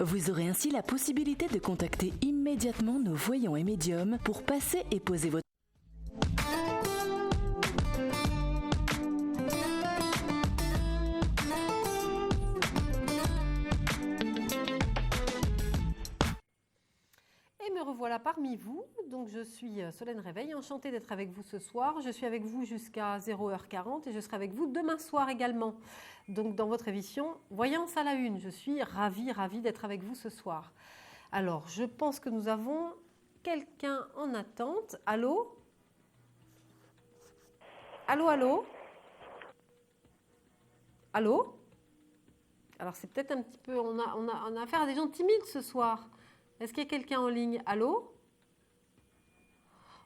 Vous aurez ainsi la possibilité de contacter immédiatement nos voyants et médiums pour passer et poser votre... Revoilà parmi vous, donc je suis Solène Réveil, enchantée d'être avec vous ce soir. Je suis avec vous jusqu'à 0h40 et je serai avec vous demain soir également. Donc dans votre émission Voyance à la Une, je suis ravie d'être avec vous ce soir. Alors je pense que nous avons quelqu'un en attente. Allô ? Allô ? Allô ? Alors c'est peut-être un petit peu, on a affaire à des gens timides ce soir. Est-ce qu'il y a quelqu'un en ligne ? Allô ?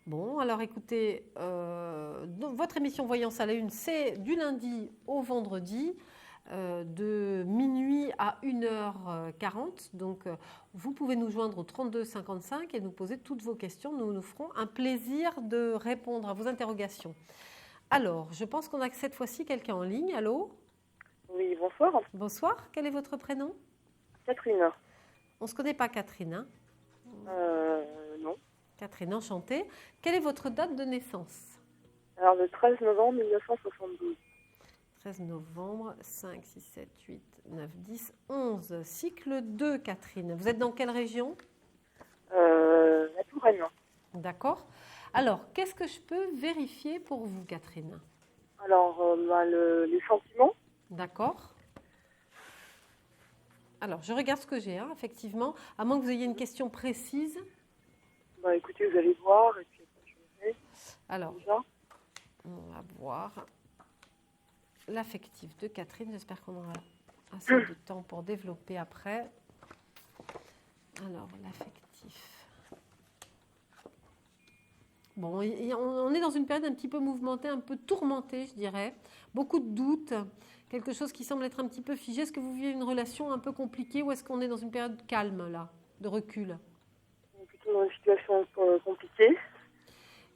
Bon, alors écoutez, votre émission Voyance à la Une, c'est du lundi au vendredi, de minuit à 1h40. Donc, vous pouvez nous joindre au 32 55 et nous poser toutes vos questions. Nous nous ferons un plaisir de répondre à vos interrogations. Alors, je pense qu'on a cette fois-ci quelqu'un en ligne. Allô ? Oui, bonsoir. Bonsoir, quel est votre prénom ? Catherine. On ne se connaît pas, Catherine, hein ? Non. Catherine, enchantée. Quelle est votre date de naissance ? Alors, le 13 novembre 1972. 13 novembre, 5, 6, 7, 8, 9, 10, 11. Cycle 2, Catherine. Vous êtes dans quelle région ? La Touraine. D'accord. Alors, qu'est-ce que je peux vérifier pour vous, Catherine ? Alors, les sentiments. D'accord. Alors, je regarde ce que j'ai, hein, effectivement. À moins que vous ayez une question précise. Écoutez, vous allez voir. Et puis, je vais. Alors, déjà. On va voir l'affectif de Catherine. J'espère qu'on aura assez de temps pour développer après. Alors, l'affectif. Bon, on est dans une période un petit peu mouvementée, un peu tourmentée, je dirais. Beaucoup de doutes, quelque chose qui semble être un petit peu figé. Est-ce que vous vivez une relation un peu compliquée ou est-ce qu'on est dans une période calme, là, de recul ? On est plutôt dans une situation compliquée.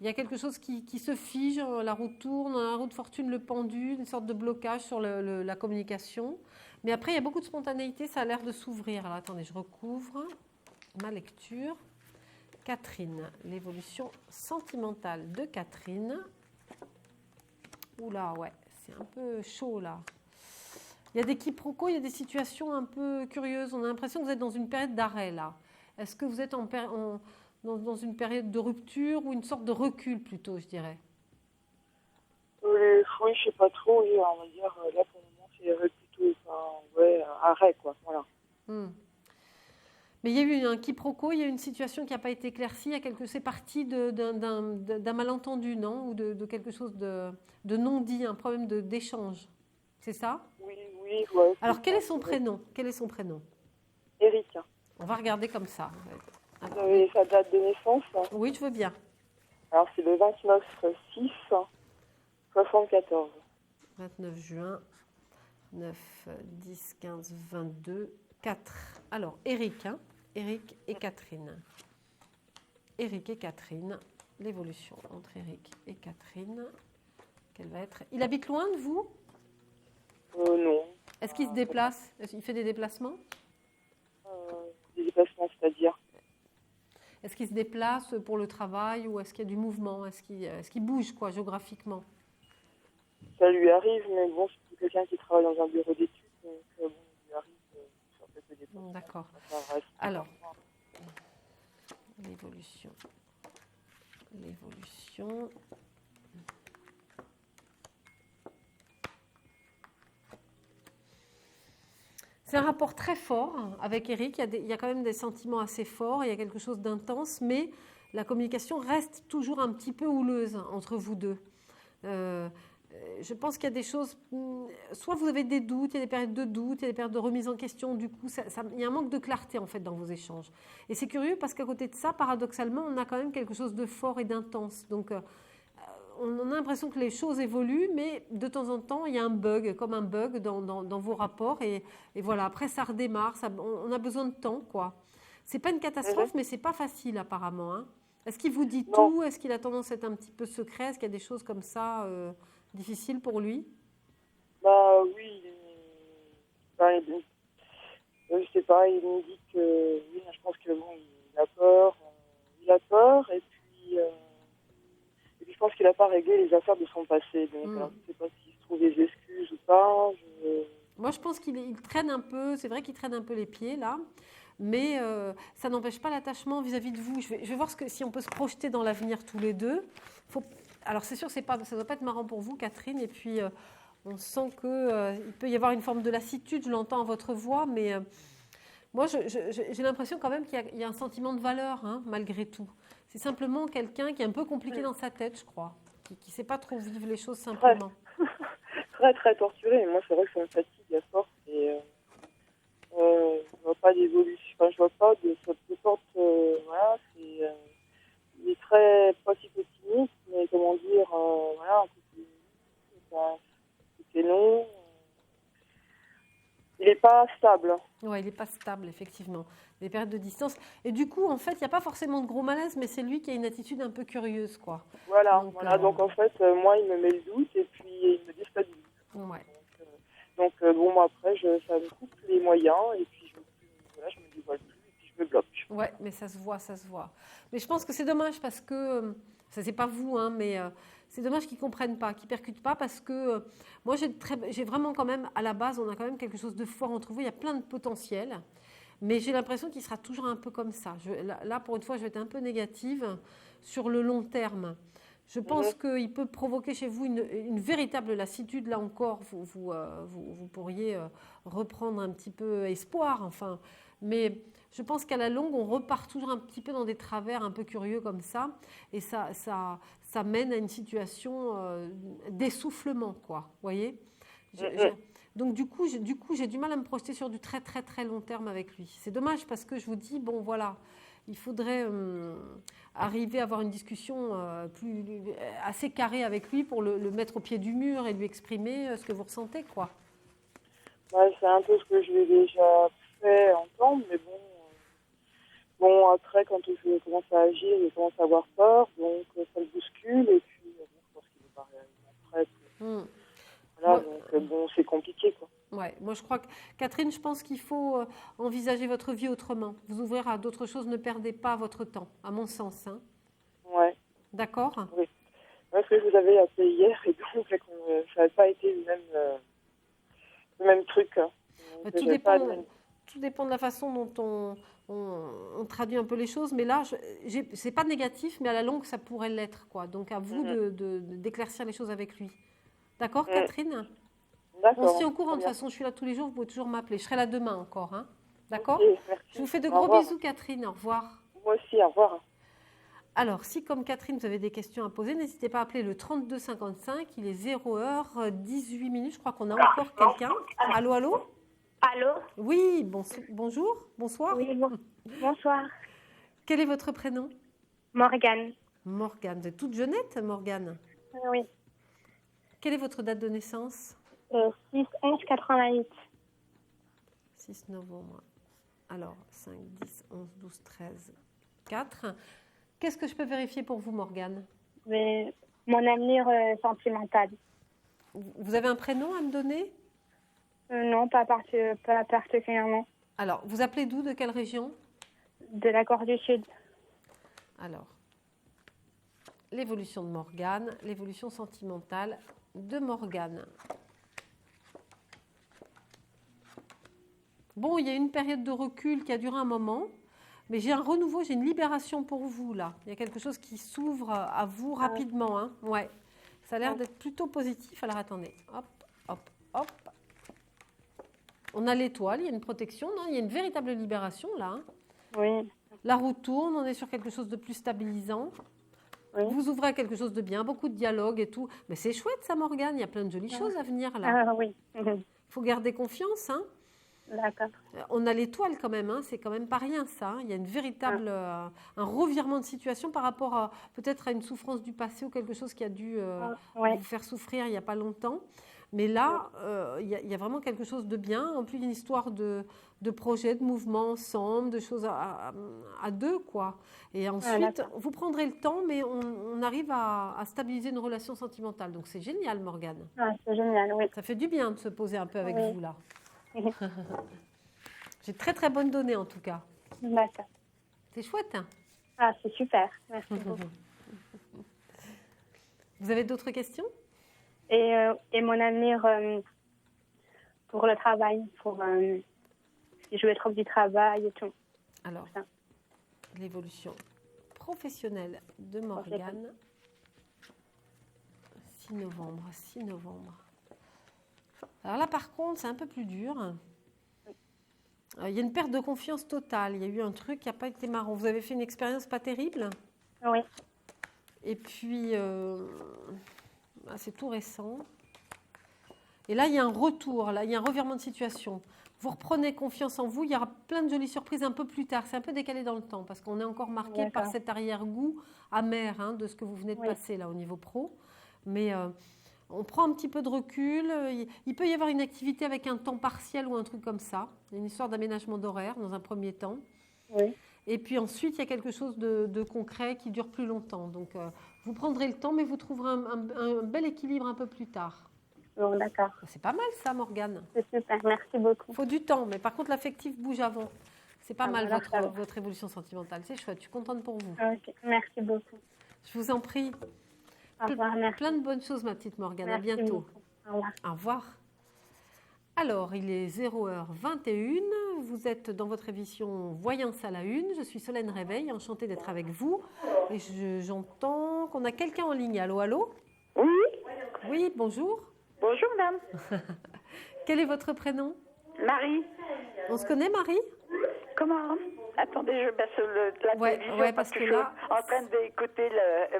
Il y a quelque chose qui se fige, la roue tourne, la roue de fortune, le pendu, une sorte de blocage sur la communication. Mais après, il y a beaucoup de spontanéité, ça a l'air de s'ouvrir. Alors, attendez, je recouvre ma lecture. Catherine, l'évolution sentimentale de Catherine. Oula, ouais, c'est un peu chaud là. Il y a des quiproquos, il y a des situations un peu curieuses. On a l'impression que vous êtes dans une période d'arrêt là. Est-ce que vous êtes dans une période de rupture ou une sorte de recul plutôt, je dirais ? Oui, je ne sais pas trop. Oui, on va dire, là pour le moment, c'est plutôt arrêt, quoi. Voilà. Mais il y a eu un quiproquo, il y a eu une situation qui n'a pas été éclaircie, c'est parti d'un malentendu, non ? Ou de quelque chose de non-dit, un problème d'échange. C'est ça ? Oui, ouais. Alors, quel est son prénom ? Eric. On va regarder comme ça. Vous avez sa date de naissance ? Oui, je veux bien. Alors, c'est le 29/6/74. 29 juin, 9, 10, 15, 22, 4. Alors, Eric, hein ? Eric et Catherine. Eric et Catherine. L'évolution entre Eric et Catherine. Quelle va être ? Il habite loin de vous ? Non. Est-ce qu'il se déplace ? Il fait des déplacements ? Des déplacements, c'est-à-dire ? Est-ce qu'il se déplace pour le travail ou est-ce qu'il y a du mouvement ? Est-ce qu'il bouge quoi, géographiquement ? Ça lui arrive, mais bon, c'est quelqu'un qui travaille dans un bureau d'études, donc il lui arrive sur quelques déplacements. D'accord. Alors, l'évolution. C'est un rapport très fort avec Eric. Il y a quand même des sentiments assez forts, il y a quelque chose d'intense, mais la communication reste toujours un petit peu houleuse entre vous deux. Je pense qu'il y a des choses, soit vous avez des doutes, il y a des périodes de doute, il y a des périodes de remise en question, du coup, il y a un manque de clarté en fait dans vos échanges. Et c'est curieux parce qu'à côté de ça, paradoxalement, on a quand même quelque chose de fort et d'intense. Donc, on a l'impression que les choses évoluent, mais de temps en temps, il y a un bug, comme un bug dans vos rapports. Et voilà, après, ça redémarre, on a besoin de temps, quoi. C'est pas une catastrophe, mais c'est pas facile apparemment. Hein. Est-ce qu'il vous dit tout ? Est-ce qu'il a tendance à être un petit peu secret ? Est-ce qu'il y a des choses comme ça difficiles pour lui ? Oui. je sais pas, il me dit que oui, je pense que bon, il a peur. Il a peur et puis je pense qu'il n'a pas réglé les affaires de son passé. Donc alors, je ne sais pas s'il se trouve des excuses ou pas. Moi, je pense qu'il traîne un peu. C'est vrai qu'il traîne un peu les pieds là. Mais ça n'empêche pas l'attachement vis-à-vis de vous. Je vais voir si on peut se projeter dans l'avenir tous les deux. Alors c'est sûr, ça ne doit pas être marrant pour vous, Catherine. Et puis on sent qu'il peut y avoir une forme de lassitude, je l'entends à votre voix. Mais moi, j'ai l'impression quand même qu'il y a un sentiment de valeur, hein, malgré tout. C'est simplement quelqu'un qui est un peu compliqué dans sa tête, je crois. Qui ne sait pas trop vivre les choses simplement. Très, très torturé. Moi, c'est vrai que ça me fatigue à force. Et je vois pas d'évolution, enfin, je vois pas de sorte, voilà, il est très, pas si optimiste, mais comment dire, voilà, un peu c'est non. Il n'est pas stable. Oui, il n'est pas stable, effectivement. Des périodes de distance. Et du coup, en fait, il n'y a pas forcément de gros malaise, mais c'est lui qui a une attitude un peu curieuse, quoi. Voilà, donc en fait, moi, il me met le doute et puis il me déstabilise. Ouais. Donc bon, moi, après, ça me coupe les moyens et puis je me dévoile plus et puis je me bloque. Oui, mais ça se voit. Mais je pense que c'est dommage parce que, ça c'est pas vous, hein, mais c'est dommage qu'ils ne comprennent pas, qu'ils ne percutent pas parce que moi, j'ai vraiment quand même, à la base, on a quand même quelque chose de fort entre vous, il y a plein de potentiel, mais j'ai l'impression qu'il sera toujours un peu comme ça. Là, pour une fois, je vais être un peu négative sur le long terme. Je pense qu'il peut provoquer chez vous une véritable lassitude. Là encore, vous pourriez reprendre un petit peu espoir. Enfin, mais je pense qu'à la longue, on repart toujours un petit peu dans des travers un peu curieux comme ça. Et ça mène à une situation d'essoufflement, quoi. Vous voyez ? Donc du coup, j'ai du mal à me projeter sur du très très très long terme avec lui. C'est dommage parce que je vous dis, bon voilà, il faudrait arriver à avoir une discussion assez carrée avec lui pour le mettre au pied du mur et lui exprimer ce que vous ressentez, quoi. Ouais, c'est un peu ce que je lui ai déjà fait entendre, mais bon, après, quand je commence à agir, il commence à avoir peur, donc ça le bouscule, et puis bon, je pense qu'il n'est pas réellement prêt. Voilà, donc bon, c'est compliqué, quoi. Ouais, moi je crois que, Catherine, je pense qu'il faut envisager votre vie autrement. Vous ouvrir à d'autres choses, ne perdez pas votre temps, à mon sens. Hein. Ouais. D'accord ? Oui. Parce que je vous avais appelé hier, et donc ça n'avait pas été le même truc. Hein. Tout dépend de la façon dont on traduit un peu les choses, mais là, c'est pas négatif, mais à la longue, ça pourrait l'être, quoi. Donc, à vous d'éclaircir les choses avec lui. D'accord, Catherine ? D'accord. On se tient au courant, de toute façon, je suis là tous les jours, vous pouvez toujours m'appeler. Je serai là demain encore, hein. D'accord ? Okay, je vous fais de gros bisous, Catherine. Au revoir. Moi aussi, au revoir. Alors, si comme Catherine, vous avez des questions à poser, n'hésitez pas à appeler le 32 55. Il est 0h18. Je crois qu'on a encore quelqu'un. Allô, allô ? Allô ? Oui, bonjour, bonsoir. Oui, bonsoir. Quel est votre prénom ? Morgane. Morgane. Vous êtes toute jeunette, Morgane ? Oui. Quelle est votre date de naissance ? 6/11/88. 6 novembre. Alors, 5, 10, 11, 12, 13, 4. Qu'est-ce que je peux vérifier pour vous, Morgane ? Mon avenir sentimental. Vous avez un prénom à me donner ? Non, pas particulièrement. Alors, vous appelez d'où ? De quelle région ? De la Corse du Sud. Alors, l'évolution de Morgane, l'évolution sentimentale de Morgane. Bon, il y a une période de recul qui a duré un moment, mais j'ai un renouveau, j'ai une libération pour vous, là. Il y a quelque chose qui s'ouvre à vous rapidement. Hein. Ouais. Ça a l'air d'être plutôt positif. Alors, attendez. Hop, hop, hop. On a l'étoile, il y a une protection, non ? Il y a une véritable libération, là. Hein. Oui. La roue tourne, on est sur quelque chose de plus stabilisant. Oui. Vous ouvrez à quelque chose de bien, beaucoup de dialogue et tout. Mais c'est chouette, ça, Morgane. Il y a plein de jolies choses à venir, là. Ah oui. Il faut garder confiance, hein. D'accord. On a l'étoile quand même, hein. C'est quand même pas rien, ça. Hein. Il y a une véritable, un revirement de situation par rapport à peut-être à une souffrance du passé ou quelque chose qui a dû vous faire souffrir il n'y a pas longtemps. Mais là, il y a vraiment quelque chose de bien. En plus, il y a une histoire de projet, de mouvement ensemble, de choses à deux, quoi. Et ensuite, vous prendrez le temps, mais on arrive à stabiliser une relation sentimentale. Donc, c'est génial, Morgane. Ah, c'est génial, oui. Ça fait du bien de se poser un peu avec vous, là. J'ai de très très bonnes données en tout cas. D'accord. C'est chouette. Hein. Ah, c'est super. Merci beaucoup. Vous avez d'autres questions? Et mon avenir pour le travail, si je vais trouver du travail et tout. Alors, l'évolution professionnelle de Morgane. 6 novembre, 6 novembre. Alors là, par contre, c'est un peu plus dur. Il y a une perte de confiance totale. Il y a eu un truc qui n'a pas été marrant. Vous avez fait une expérience pas terrible. Oui. Et puis, c'est tout récent. Et là, il y a un retour. Là, il y a un revirement de situation. Vous reprenez confiance en vous. Il y aura plein de jolies surprises un peu plus tard. C'est un peu décalé dans le temps parce qu'on est encore marqué par cet arrière-goût amer de ce que vous venez de passer là au niveau pro. Mais on prend un petit peu de recul. Il peut y avoir une activité avec un temps partiel ou un truc comme ça. Il y a une histoire d'aménagement d'horaire dans un premier temps. Oui. Et puis ensuite, il y a quelque chose de concret qui dure plus longtemps. Donc, vous prendrez le temps, mais vous trouverez un bel équilibre un peu plus tard. Bon, d'accord. C'est pas mal ça, Morgane. C'est super. Merci beaucoup. Il faut du temps, mais par contre, l'affectif bouge avant. C'est pas mal voilà, votre évolution sentimentale. C'est chouette, je suis contente pour vous. Ok. Merci beaucoup. Je vous en prie. Au revoir. Merci. Plein de bonnes choses, ma petite Morgane. Merci À bientôt. beaucoup. Au revoir. Au revoir. Alors, il est 0h21. Vous êtes dans votre émission Voyance à la Une. Je suis Solène Réveil, enchantée d'être avec vous. Et j'entends qu'on a quelqu'un en ligne. Allô, allô? Oui, Oui, bonjour. bonjour madame. Quel est votre prénom? Marie. On se connaît, Marie? Comment? Attendez, je baisse la télévision parce que je suis là... en train d'écouter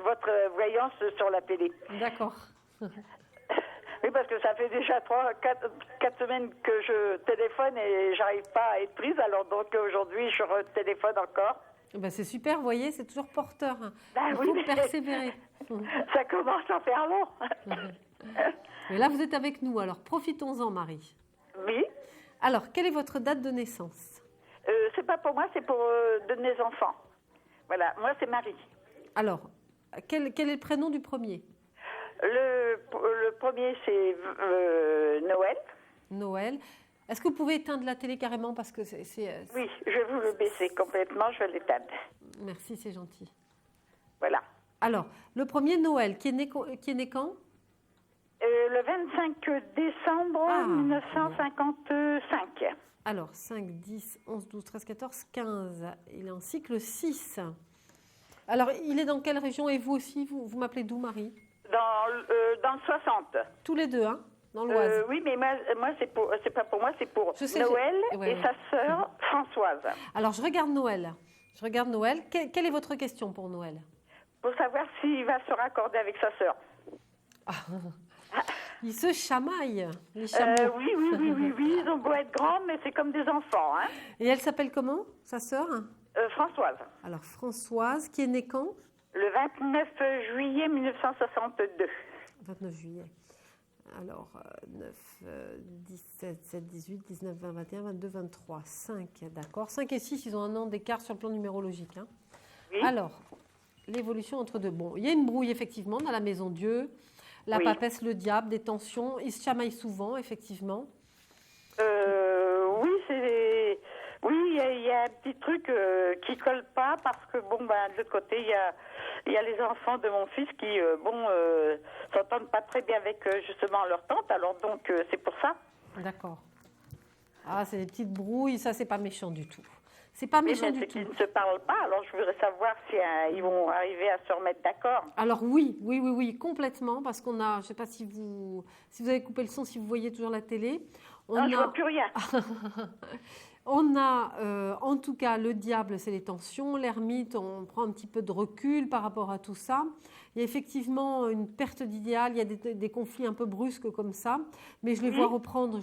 votre voyance sur la télé. D'accord. Oui, parce que ça fait déjà 4 semaines que je téléphone et j'arrive pas à être prise. Alors donc aujourd'hui, je téléphone encore. Ben, c'est super, vous voyez, c'est toujours porteur. Il oui, faut mais persévérer. Ça commence à faire long. Mais là, vous êtes avec nous, alors profitons-en, Marie. Oui. Alors, quelle est votre date de naissance? C'est pas pour moi, c'est pour de mes enfants. Voilà, moi c'est Marie. Alors, quel est le prénom du premier? Le premier, c'est Noël. Noël. Est-ce que vous pouvez éteindre la télé carrément parce que c'est... Oui, je vais vous le baisser complètement, je vais l'éteindre. Merci, c'est gentil. Voilà. Alors, le premier Noël, qui est né quand? Le 25 décembre 1955. Alors, 5, 10, 11, 12, 13, 14, 15. Il est en cycle 6. Alors, il est dans quelle région? Et vous aussi, vous m'appelez d'où, Marie? Dans le 60. Tous les deux, hein? Dans l'Oise. Oui, mais moi c'est pas pour moi, c'est pour Je sais, Noël ouais. et sa sœur Françoise. Alors, je regarde Noël. Quelle est votre question pour Noël? Pour savoir s'il va se raccorder avec sa sœur. Ils se chamaillent, les chameaux. Oui, ils ont beau être grands, mais c'est comme des enfants. Hein. Et elle s'appelle comment, sa sœur? Françoise. Alors, Françoise, qui est née quand? Le 29 juillet 1962. 29 juillet. Alors, 9, 17, 17, 18, 19, 20, 21, 22, 23, 5, d'accord. 5 et 6, ils ont un an d'écart sur le plan numérologique. Hein. Oui. Alors, l'évolution entre deux. Bon, il y a une brouille, effectivement, dans la maison Dieu. La papesse, le diable, des tensions. Ils se chamaillent souvent, effectivement. Oui, il y a un petit truc qui colle pas parce que, de l'autre côté, il y a les enfants de mon fils qui, s'entendent pas très bien avec, justement, leur tante. Alors, donc, c'est pour ça. D'accord. Ah, c'est des petites brouilles. Ça, c'est pas méchant du tout. C'est pas méchant du tout. Qu'ils ne se parlent pas. Alors, je voudrais savoir si ils vont arriver à se remettre d'accord. Alors, oui, complètement. Parce qu'on a, je sais pas si vous avez coupé le son, si vous voyez toujours la télé. Non, je vois plus rien. On a, en tout cas, le diable, c'est les tensions. L'ermite, on prend un petit peu de recul par rapport à tout ça. Il y a effectivement une perte d'idéal, il y a des conflits un peu brusques comme ça. Mais je les vois reprendre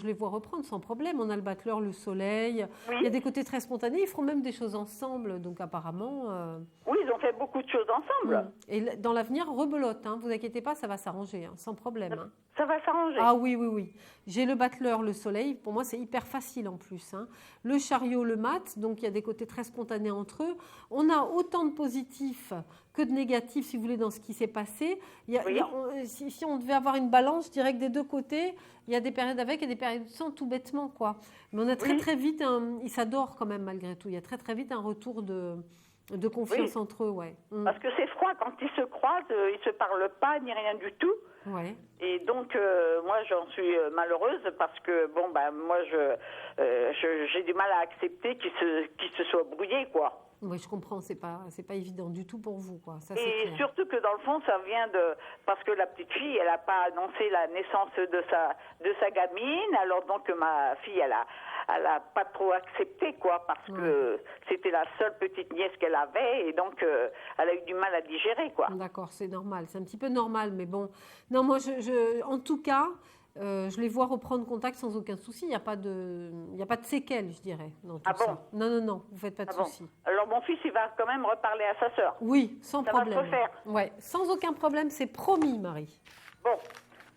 sans problème. On a le battleur, le soleil. Oui. Il y a des côtés très spontanés. Ils feront même des choses ensemble. Donc apparemment... Oui, ils ont fait beaucoup de choses ensemble. Et dans l'avenir, rebelote. Hein. Vous inquiétez pas, ça va s'arranger, sans problème. Hein. Ça va s'arranger. Ah oui. J'ai le battleur, le soleil. Pour moi, c'est hyper facile en plus. Hein. Le chariot, le mat. Donc, il y a des côtés très spontanés entre eux. On a autant de positifs que de négatif, si vous voulez, dans ce qui s'est passé. Oui. Si on devait avoir une balance, je dirais que des deux côtés, il y a des périodes avec et des périodes sans, tout bêtement, quoi. Mais on a très, Oui. très vite, ils s'adorent quand même, malgré tout. Il y a très, très vite un retour de confiance Oui. entre eux, ouais. Parce que c'est froid, quand ils se croisent, ils ne se parlent pas, ni rien du tout. Ouais. Et donc, moi, j'en suis malheureuse parce que, bon, ben, moi, j'ai du mal à accepter qu'ils se soient brouillés, quoi. Oui, je comprends, c'est pas évident du tout pour vous, quoi. Ça, c'est Et clair. surtout que dans le fond, ça vient parce que la petite fille, elle n'a pas annoncé la naissance de sa gamine, alors donc ma fille, elle a pas trop accepté, quoi, parce que c'était la seule petite nièce qu'elle avait, et donc elle a eu du mal à digérer, quoi. D'accord, c'est normal, c'est un petit peu normal, mais bon. Non, moi, en tout cas, je les vois reprendre contact sans aucun souci. Il n'y a pas de séquelles, je dirais, dans tout Ah bon? ça. Non, vous faites pas de Ah bon. souci. Alors mon fils, il va quand même reparler à sa sœur. Oui, sans Ça va problème. se refaire. Ouais, sans aucun problème, c'est promis, Marie. Bon,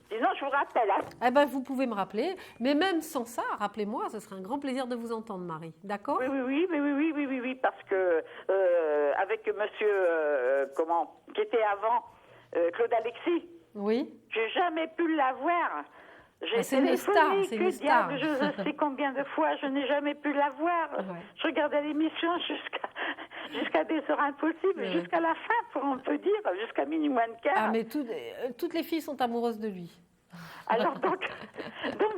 sinon je vous rappelle, hein. Eh ben, vous pouvez me rappeler, mais même sans ça, rappelez-moi, ce serait un grand plaisir de vous entendre, Marie. D'accord? Oui, parce que avec monsieur, qui était avant, Claude Alexis, Oui. j'ai jamais pu l'avoir. J'ai c'est une téléphoné, star, c'est une que star. diable, je sais combien de fois, je n'ai jamais pu l'avoir. Ouais. Je regardais l'émission jusqu'à des heures impossibles, Ouais. jusqu'à la fin, pour on peut dire, jusqu'à minuit moins de quart. Ah, mais toutes les filles sont amoureuses de lui. Alors donc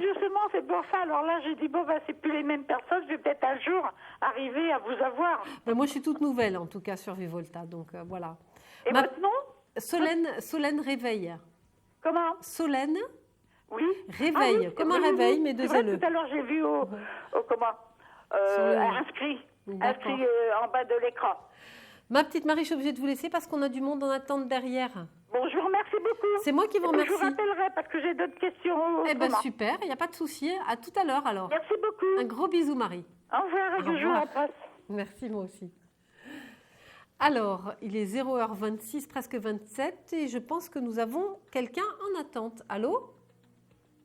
justement, c'est pour ça. Alors là, j'ai dit, bon, bah, c'est plus les mêmes personnes, je vais peut-être un jour arriver à vous avoir. Mais moi, je suis toute nouvelle, en tout cas, sur Vivolta, donc voilà. Et votre nom? Solène Réveil. Comment? Solène Oui. Réveil, comme un réveil, mais deux C'est vrai, LE. tout à l'heure, j'ai vu Sur le- inscrit D'accord. en bas de l'écran. Ma petite Marie, je suis obligée de vous laisser parce qu'on a du monde en attente derrière. Bon, je vous remercie beaucoup. C'est moi qui vous Je remercie. vous rappellerai parce que j'ai d'autres questions. Eh bien, autrement. super, il n'y a pas de souci. À tout à l'heure, alors. Merci beaucoup. Un gros bisou, Marie. Au revoir et Au que je vous revoir. embrasse. Merci, moi aussi. Alors, il est 0h26, presque 27, et je pense que nous avons quelqu'un en attente. Allô?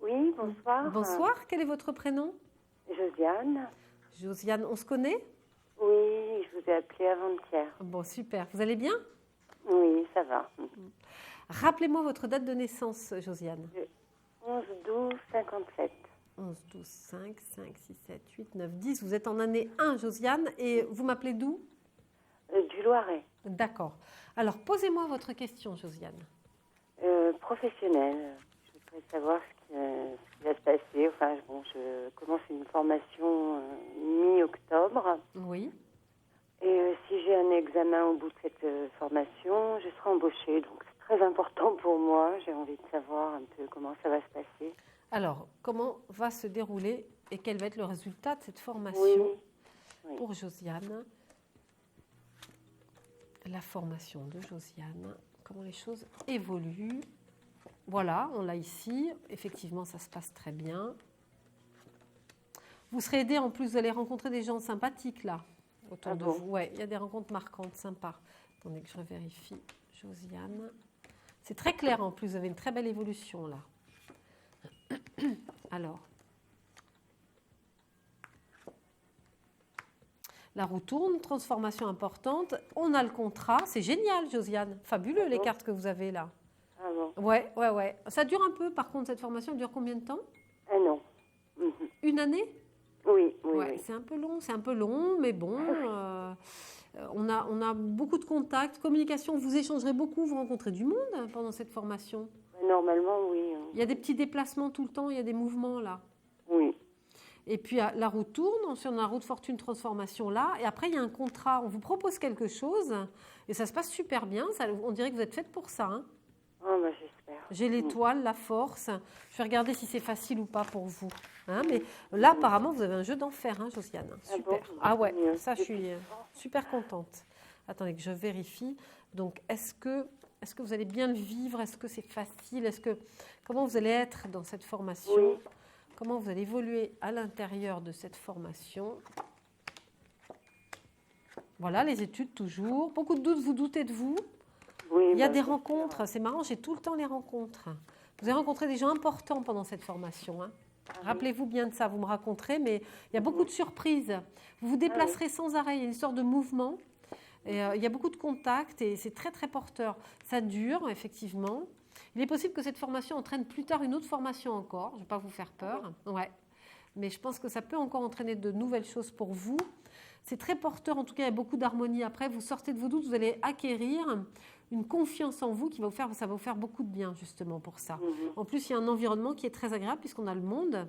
Oui, bonsoir. Bonsoir, quel est votre prénom? Josiane. Josiane, on se connaît? Oui, je vous ai appelé avant-hier. Bon, super. Vous allez bien? Oui, ça va. Rappelez-moi votre date de naissance, Josiane. 11-12-57. 11, 12, 5, 6, 7, 8, 9, 10. Vous êtes en année 1, Josiane, et vous m'appelez d'où? Du Loiret. D'accord. Alors, posez-moi votre question, Josiane. Professionnelle. Je voudrais savoir ce qui va se passer. Enfin, bon, je commence une formation mi-octobre. Oui. Et si j'ai un examen au bout de cette formation, je serai embauchée. Donc, c'est très important pour moi. J'ai envie de savoir un peu comment ça va se passer. Alors, comment va se dérouler et quel va être le résultat de cette formation Oui. pour Josiane? La formation de Josiane, comment les choses évoluent. Voilà, on l'a ici. Effectivement, ça se passe très bien. Vous serez aidé, en plus, vous allez rencontrer des gens sympathiques, là, autour de vous. Oui, il y a des rencontres marquantes, sympas. Attendez que je vérifie. Josiane. C'est très clair, en plus, vous avez une très belle évolution, là. Alors, la roue tourne, transformation importante. On a le contrat. C'est génial, Josiane. Fabuleux, les cartes que vous avez là. Ah bon? Ouais. Ça dure un peu, par contre, cette formation. Elle dure combien de temps? Un an. Une année? Oui. C'est un peu long, mais bon. On a beaucoup de contacts, communication. Vous échangerez beaucoup, vous rencontrez du monde pendant cette formation. Normalement, oui. Il y a des petits déplacements tout le temps, il y a des mouvements là. Oui. Et puis la roue tourne, ensuite on a la roue de fortune transformation là, et après il y a un contrat, on vous propose quelque chose, et ça se passe super bien, on dirait que vous êtes faite pour ça. Hein. Oh, bah, j'espère. J'ai l'étoile, la force, je vais regarder si c'est facile ou pas pour vous. Hein, mais là apparemment vous avez un jeu d'enfer, hein, Josiane. Super. Ah bon? Ouais, ça je suis super contente. Attendez que je vérifie. Donc est-ce que vous allez bien le vivre? Est-ce que c'est facile? Comment vous allez être dans cette formation? Oui. Comment vous allez évoluer à l'intérieur de cette formation? Voilà, les études toujours. Beaucoup de doutes, vous doutez de vous? Oui. Il y a des rencontres, c'est marrant, j'ai tout le temps les rencontres. Vous avez rencontré des gens importants pendant cette formation. Hein. Rappelez-vous bien de ça, vous me raconterez, mais il y a beaucoup de surprises. Vous vous déplacerez sans arrêt, il y a une sorte de mouvement. Et, il y a beaucoup de contacts et c'est très, très porteur. Ça dure, effectivement. Il est possible que cette formation entraîne plus tard une autre formation encore. Je ne vais pas vous faire peur. Ouais. Mais je pense que ça peut encore entraîner de nouvelles choses pour vous. C'est très porteur, en tout cas, il y a beaucoup d'harmonie. Après, vous sortez de vos doutes, vous allez acquérir une confiance en vous ça va vous faire beaucoup de bien, justement, pour ça. En plus, il y a un environnement qui est très agréable puisqu'on a le monde.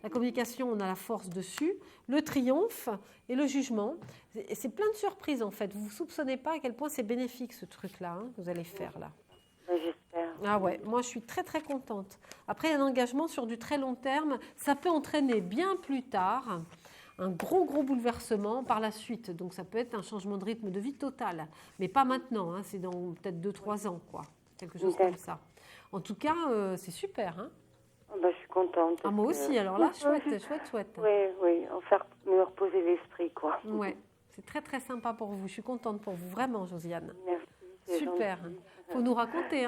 La communication, on a la force dessus, le triomphe et le jugement. Et c'est plein de surprises, en fait. Vous ne soupçonnez pas à quel point c'est bénéfique, ce truc-là, que vous allez faire, là. J'espère. Ah ouais, moi je suis très très contente. Après, il y a un engagement sur du très long terme. Ça peut entraîner bien plus tard un gros bouleversement par la suite. Donc ça peut être un changement de rythme de vie total. Mais pas maintenant, c'est dans peut-être 2-3 ans, quoi. Quelque chose comme ça. En tout cas, c'est super. Je suis contente. Ah, moi aussi, alors là, chouette. Oui, me reposer l'esprit, quoi. Ouais, c'est très très sympa pour vous. Je suis contente pour vous, vraiment, Josiane. Merci. Super. Il faut nous raconter,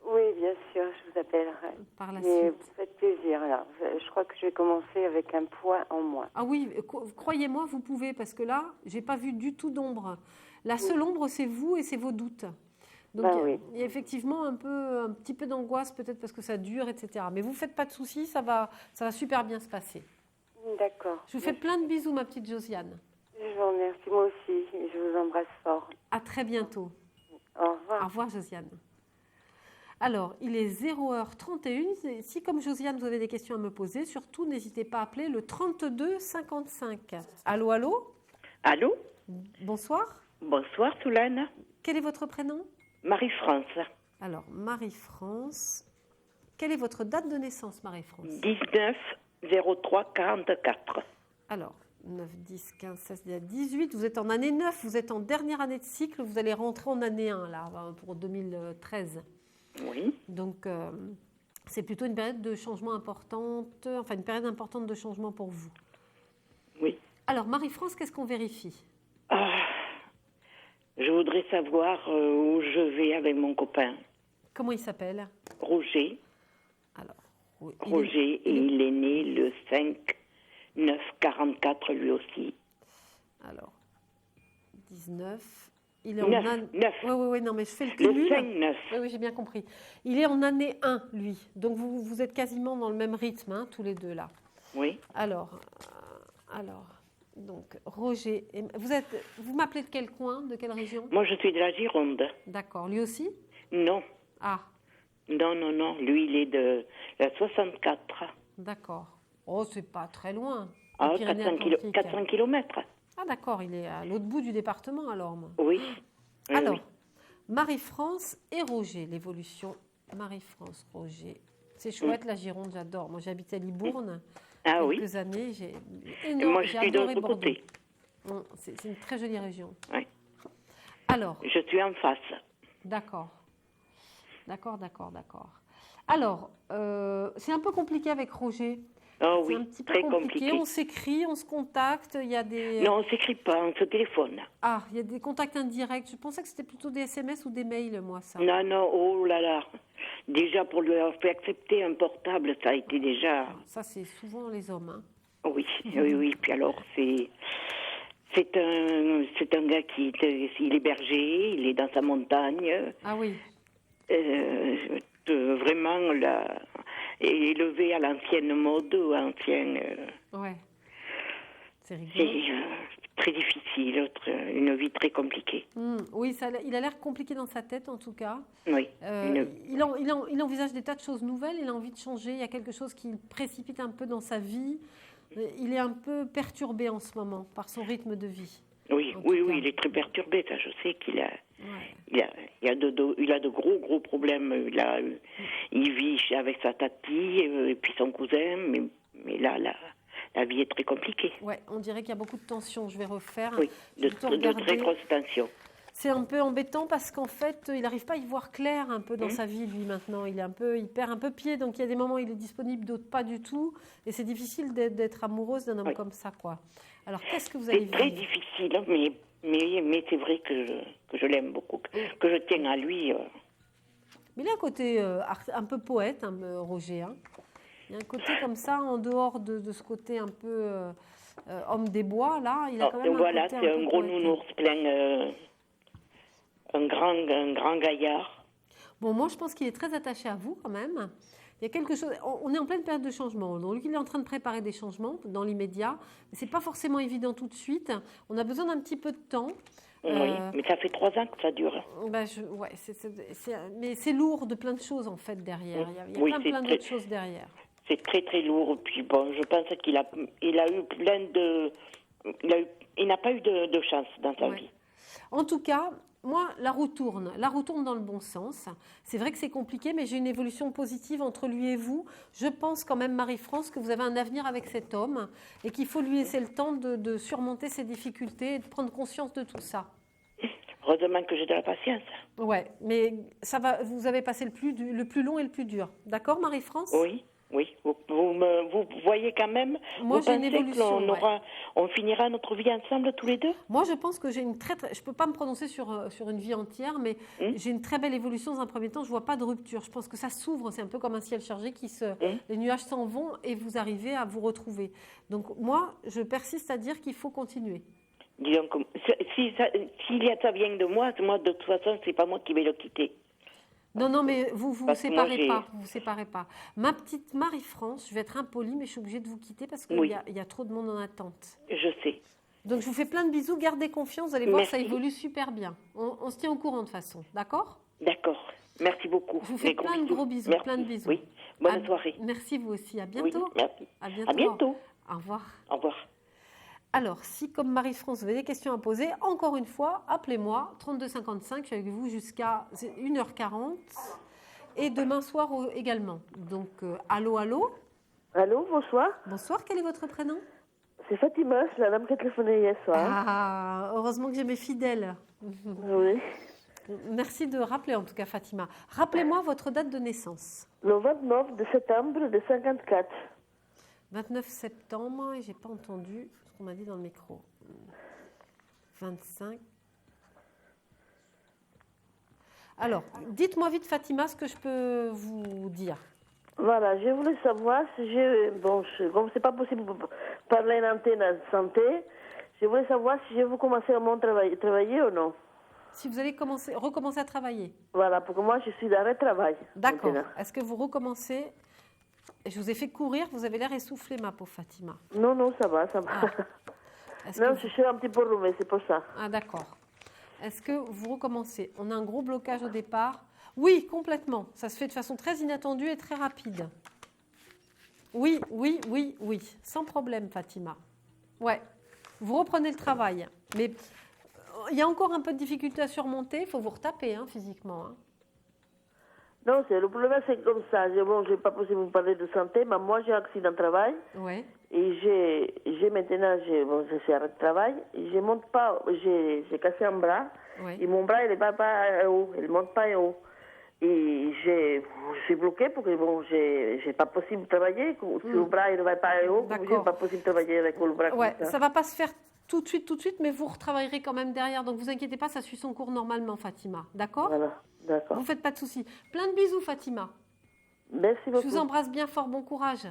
Oui, bien sûr, je vous appellerai. Par la Mais suite. vous faites plaisir, là. Je crois que je vais commencer avec un poids en moins. Ah oui, croyez-moi, vous pouvez, parce que là, je n'ai pas vu du tout d'ombre. La seule ombre, c'est vous et c'est vos doutes. Donc, il y a effectivement un petit peu d'angoisse, peut-être parce que ça dure, etc. Mais vous ne faites pas de soucis, ça va super bien se passer. D'accord. Je vous fais plein de bisous, ma petite Josiane. Je vous remercie, moi aussi. Je vous embrasse fort. À très bientôt. Au revoir. Au revoir, Josiane. Alors, il est 0h31. Si, comme Josiane, vous avez des questions à me poser, surtout, n'hésitez pas à appeler le 32 55. Allô, allô ? Allô ? Bonsoir. Bonsoir, Soulane. Quel est votre prénom ? Marie-France. Alors, Marie-France. Quelle est votre date de naissance, Marie-France ? 19-03-44. Alors, 9, 10, 15, 16, 18. Vous êtes en année 9, vous êtes en dernière année de cycle. Vous allez rentrer en année 1, là, pour 2013. Oui. Donc, c'est plutôt une période de changement importante, enfin une période importante de changement pour vous. Oui. Alors, Marie-France, qu'est-ce qu'on vérifie ? Je voudrais savoir où je vais avec mon copain. Comment il s'appelle ? Roger. Alors, Roger, il est né le 5-9-44, lui aussi. Alors, 19... Il est en 9. Oui, non, mais je fais le cumul. Le 5-9. Oui, j'ai bien compris. Il est en année 1, lui. Donc, vous êtes quasiment dans le même rythme, tous les deux, là. Oui. Alors, donc, Roger, vous m'appelez de quel coin, de quelle région ? Moi, je suis de la Gironde. D'accord. Lui aussi ? Non. Ah. Non. Lui, il est de la 64. D'accord. Oh, c'est pas très loin. 400 kilomètres. Ah, d'accord. Il est à l'autre bout du département, alors. Oui. Alors, Marie-France et Roger, l'évolution. Marie-France, Roger. C'est chouette, la Gironde, j'adore. Moi, j'habitais à Libourne quelques années. Moi, je suis de l'autre côté. C'est une très jolie région. Oui. Alors. Je suis en face. D'accord. Alors, c'est un peu compliqué avec Roger. Oh oui, c'est un petit peu très compliqué. On s'écrit, on se contacte. Il y a des... Non, on ne s'écrit pas, on se téléphone. Ah, il y a des contacts indirects. Je pensais que c'était plutôt des SMS ou des mails, moi, ça. Non, oh là là. Déjà, pour lui avoir fait accepter un portable, ça a été déjà... Ça, c'est souvent les hommes. Oui. Puis alors, c'est un gars il est berger, il est dans sa montagne. Ah oui. Vraiment, élevé à l'ancienne mode, Ouais. C'est rigolo. C'est très difficile, une vie très compliquée. Oui, il a l'air compliqué dans sa tête, en tout cas. Oui. Il envisage des tas de choses nouvelles, il a envie de changer, il y a quelque chose qui le précipite un peu dans sa vie. Il est un peu perturbé en ce moment par son rythme de vie. Oui, il est très perturbé, ça, je sais qu'il a... Ouais. Il a de gros problèmes. Il vit avec sa tati et puis son cousin, mais là, la vie est très compliquée. Oui, on dirait qu'il y a beaucoup de tensions. Je vais refaire. Oui, de très grosses tensions. C'est un peu embêtant parce qu'en fait, il n'arrive pas à y voir clair un peu dans sa vie, lui, maintenant. Il perd un peu pied, donc il y a des moments où il est disponible, d'autres pas du tout. Et c'est difficile d'être amoureuse d'un homme comme ça, quoi. Alors, qu'est-ce que vous allez vivre ? C'est très difficile, mais c'est vrai que je l'aime beaucoup, que je tiens à lui. Mais il a un côté un peu poète, Roger. Il y a un côté comme ça, en dehors de ce côté un peu homme des bois, là. Il a quand même c'est un gros nounours un grand gaillard. Bon, moi, je pense qu'il est très attaché à vous quand même. Il y a quelque chose. On est en pleine période de changement. Donc, il est en train de préparer des changements dans l'immédiat. C'est pas forcément évident tout de suite. On a besoin d'un petit peu de temps. Oui, mais ça fait 3 ans que ça dure. Ouais, mais c'est lourd de plein de choses en fait derrière. Il y a plein d'autres choses derrière. C'est très très lourd. Puis bon, je pense qu'il a eu plein de. Il n'a pas eu de chance dans sa vie. En tout cas, moi, la roue tourne dans le bon sens. C'est vrai que c'est compliqué, mais j'ai une évolution positive entre lui et vous. Je pense quand même, Marie-France, que vous avez un avenir avec cet homme et qu'il faut lui laisser le temps de surmonter ses difficultés et de prendre conscience de tout ça. Heureusement que j'ai de la patience. Ouais, mais ça va. Vous avez passé le plus long et le plus dur. D'accord, Marie-France ? Oui. Vous voyez quand même. Moi, vous j'ai une pensez évolution. on finira notre vie ensemble tous les deux? Moi, je pense que j'ai une je peux pas me prononcer sur une vie entière, mais j'ai une très belle évolution dans un premier temps. Je vois pas de rupture. Je pense que ça s'ouvre. C'est un peu comme un ciel chargé les nuages s'en vont et vous arrivez à vous retrouver. Donc moi, je persiste à dire qu'il faut continuer. Disons que ça vient de moi, de toute façon, c'est pas moi qui vais le quitter. Non, mais vous séparez pas. Vous séparez pas. Ma petite Marie-France, je vais être impolie, mais je suis obligée de vous quitter parce qu'il y a trop de monde en attente. Je sais. Donc, je vous fais plein de bisous. Gardez confiance. Vous allez voir, Merci. ça évolue super bien. On se tient au courant de toute façon. D'accord ? D'accord. Merci beaucoup. Je vous fais plein de gros bisous. Merci. Plein de bisous. Oui. Bonne soirée. Merci vous aussi. À bientôt. Oui, merci. À bientôt. Au revoir. Au revoir. Alors, si comme Marie-France, vous avez des questions à poser, encore une fois, appelez-moi, 3255, je suis avec vous jusqu'à 1h40 et demain soir également. Donc, allô. Allô, bonsoir. Bonsoir, quel est votre prénom? C'est Fatima, c'est la dame qui a téléphoné hier soir. Ah, heureusement que j'ai mes fidèles. Oui. Merci de rappeler en tout cas, Fatima. Rappelez-moi votre date de naissance. Le 29 de septembre de 54. 29 septembre, et je n'ai pas entendu ce qu'on m'a dit dans le micro. 25. Alors, dites-moi vite, Fatima, ce que je peux vous dire. Voilà, je voulais savoir si comme c'est pas possible de parler en antenne de santé, je voulais savoir si je veux commencer à travailler ou non. Si vous allez recommencer à travailler. Voilà, pour que moi je suis d'arrêt de travail. D'accord. Maintenant. Est-ce que vous recommencez? Je vous ai fait courir, vous avez l'air essoufflée, ma pauvre Fatima. Non, ça va. Non, je suis un petit peu roumée, c'est pour ça. Ah, d'accord. Est-ce que vous recommencez? On a un gros blocage au départ. Oui, complètement. Ça se fait de façon très inattendue et très rapide. Oui. Sans problème, Fatima. Ouais. Vous reprenez le travail. Mais il y a encore un peu de difficulté à surmonter. Il faut vous retaper physiquement. Non, le problème, c'est comme ça. Je pas possible de vous parler de santé, mais moi, j'ai un accident de travail. Ouais. Et je suis arrêt de travail. Et je monte pas, j'ai cassé un bras. Ouais. Et mon bras, il ne va pas haut. Il ne monte pas haut. Et je suis bloquée parce que j'ai pas possible de travailler. Si le bras, il ne va pas haut, je n'ai pas possible de travailler avec le bras Ouais, comme ça. Ça ne va pas se faire tout de suite, mais vous retravaillerez quand même derrière. Donc, vous inquiétez pas, ça suit son cours normalement, Fatima. D'accord? Voilà, d'accord. Vous ne faites pas de soucis. Plein de bisous, Fatima. Merci beaucoup. Je vous embrasse bien fort. Bon courage.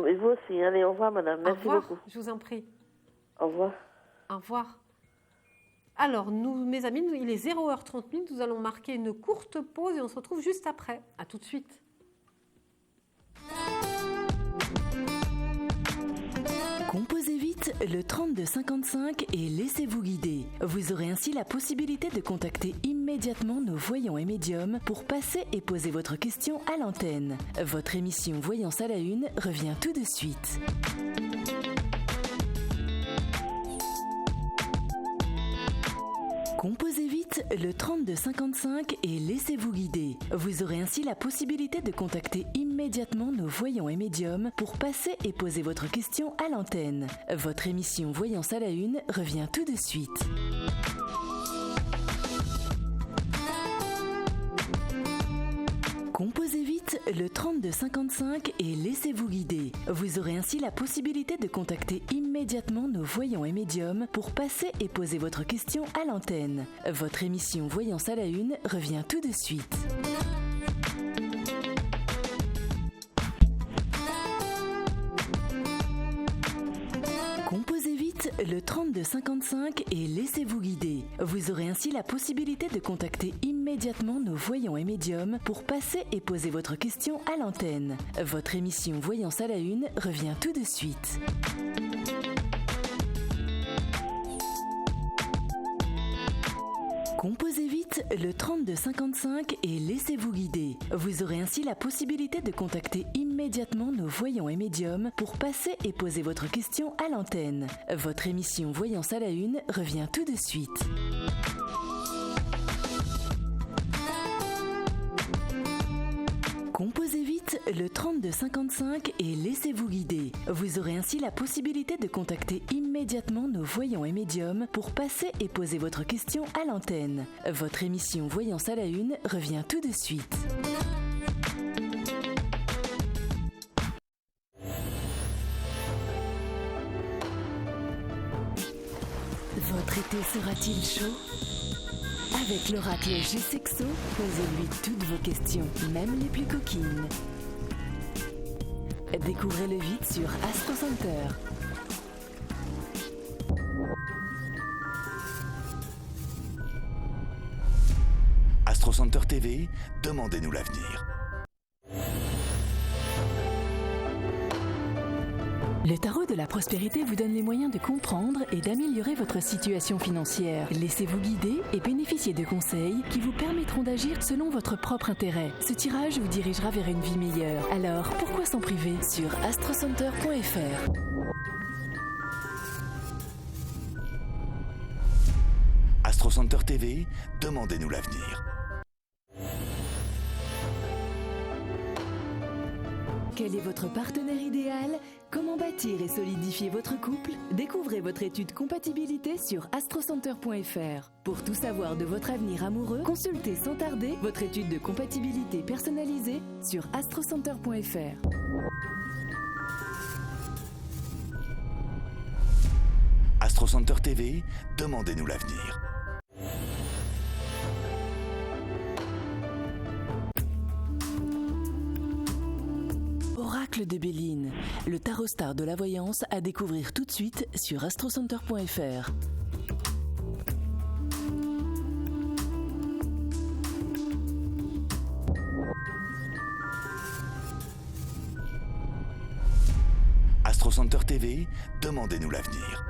Et vous aussi. Allez, au revoir, madame. Merci beaucoup. Je vous en prie. Au revoir. Au revoir. Alors, mes amis, il est 0h30. Nous allons marquer une courte pause et on se retrouve juste après. À tout de suite. Composez vite le 3255 et laissez-vous guider. Vous aurez ainsi la possibilité de contacter immédiatement nos voyants et médiums pour passer et poser votre question à l'antenne. Votre émission Voyance à la Une revient tout de suite. Composez vite le 3255 et laissez-vous guider. Vous aurez ainsi la possibilité de contacter immédiatement nos voyants et médiums pour passer et poser votre question à l'antenne. Votre émission Voyance à la Une revient tout de suite. Composez vite le 3255 et laissez-vous guider. Vous aurez ainsi la possibilité de contacter immédiatement nos voyants et médiums pour passer et poser votre question à l'antenne. Votre émission Voyance à la Une revient tout de suite. Composez vite le 3255 et laissez-vous guider. Vous aurez ainsi la possibilité de contacter immédiatement nos voyants et médiums pour passer et poser votre question à l'antenne. Votre émission Voyance à la Une revient tout de suite. Composez vite le 3255 et laissez-vous guider. Vous aurez ainsi la possibilité de contacter immédiatement nos voyants et médiums pour passer et poser votre question à l'antenne. Votre émission Voyance à la Une revient tout de suite. Composez vite le 3255 et laissez-vous guider. Vous aurez ainsi la possibilité de contacter immédiatement nos voyants et médiums pour passer et poser votre question à l'antenne. Votre émission Voyance à la Une revient tout de suite. Votre été sera-t-il chaud ? Avec l'oracle G-Sexo, posez-lui toutes vos questions, même les plus coquines. Découvrez-le vite sur Astro Center. Astro Center TV, demandez-nous l'avenir. Le tarot de la prospérité vous donne les moyens de comprendre et d'améliorer votre situation financière. Laissez-vous guider et bénéficiez de conseils qui vous permettront d'agir selon votre propre intérêt. Ce tirage vous dirigera vers une vie meilleure. Alors, pourquoi s'en priver sur astrocenter.fr. Astro Center TV, demandez-nous l'avenir. Quel est votre partenaire idéal ? Comment bâtir et solidifier votre couple ? Découvrez votre étude compatibilité sur astrocenter.fr. Pour tout savoir de votre avenir amoureux, consultez sans tarder votre étude de compatibilité personnalisée sur astrocenter.fr. Astro Center TV, demandez-nous l'avenir. Oracle de Béline, le tarot star de la voyance à découvrir tout de suite sur astrocenter.fr. Astro Center TV, demandez-nous l'avenir.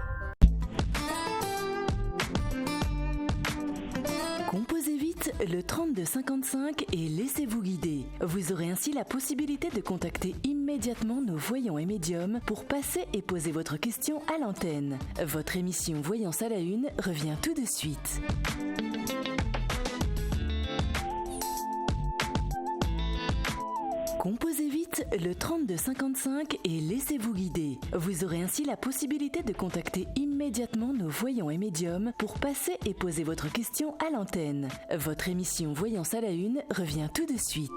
Composez vite le 3255 et laissez-vous guider. Vous aurez ainsi la possibilité de contacter immédiatement nos voyants et médiums pour passer et poser votre question à l'antenne. Votre émission Voyance à la Une revient tout de suite. Composez vite le 3255 et laissez-vous guider. Vous aurez ainsi la possibilité de contacter immédiatement nos voyants et médiums pour passer et poser votre question à l'antenne. Votre émission Voyance à la Une revient tout de suite.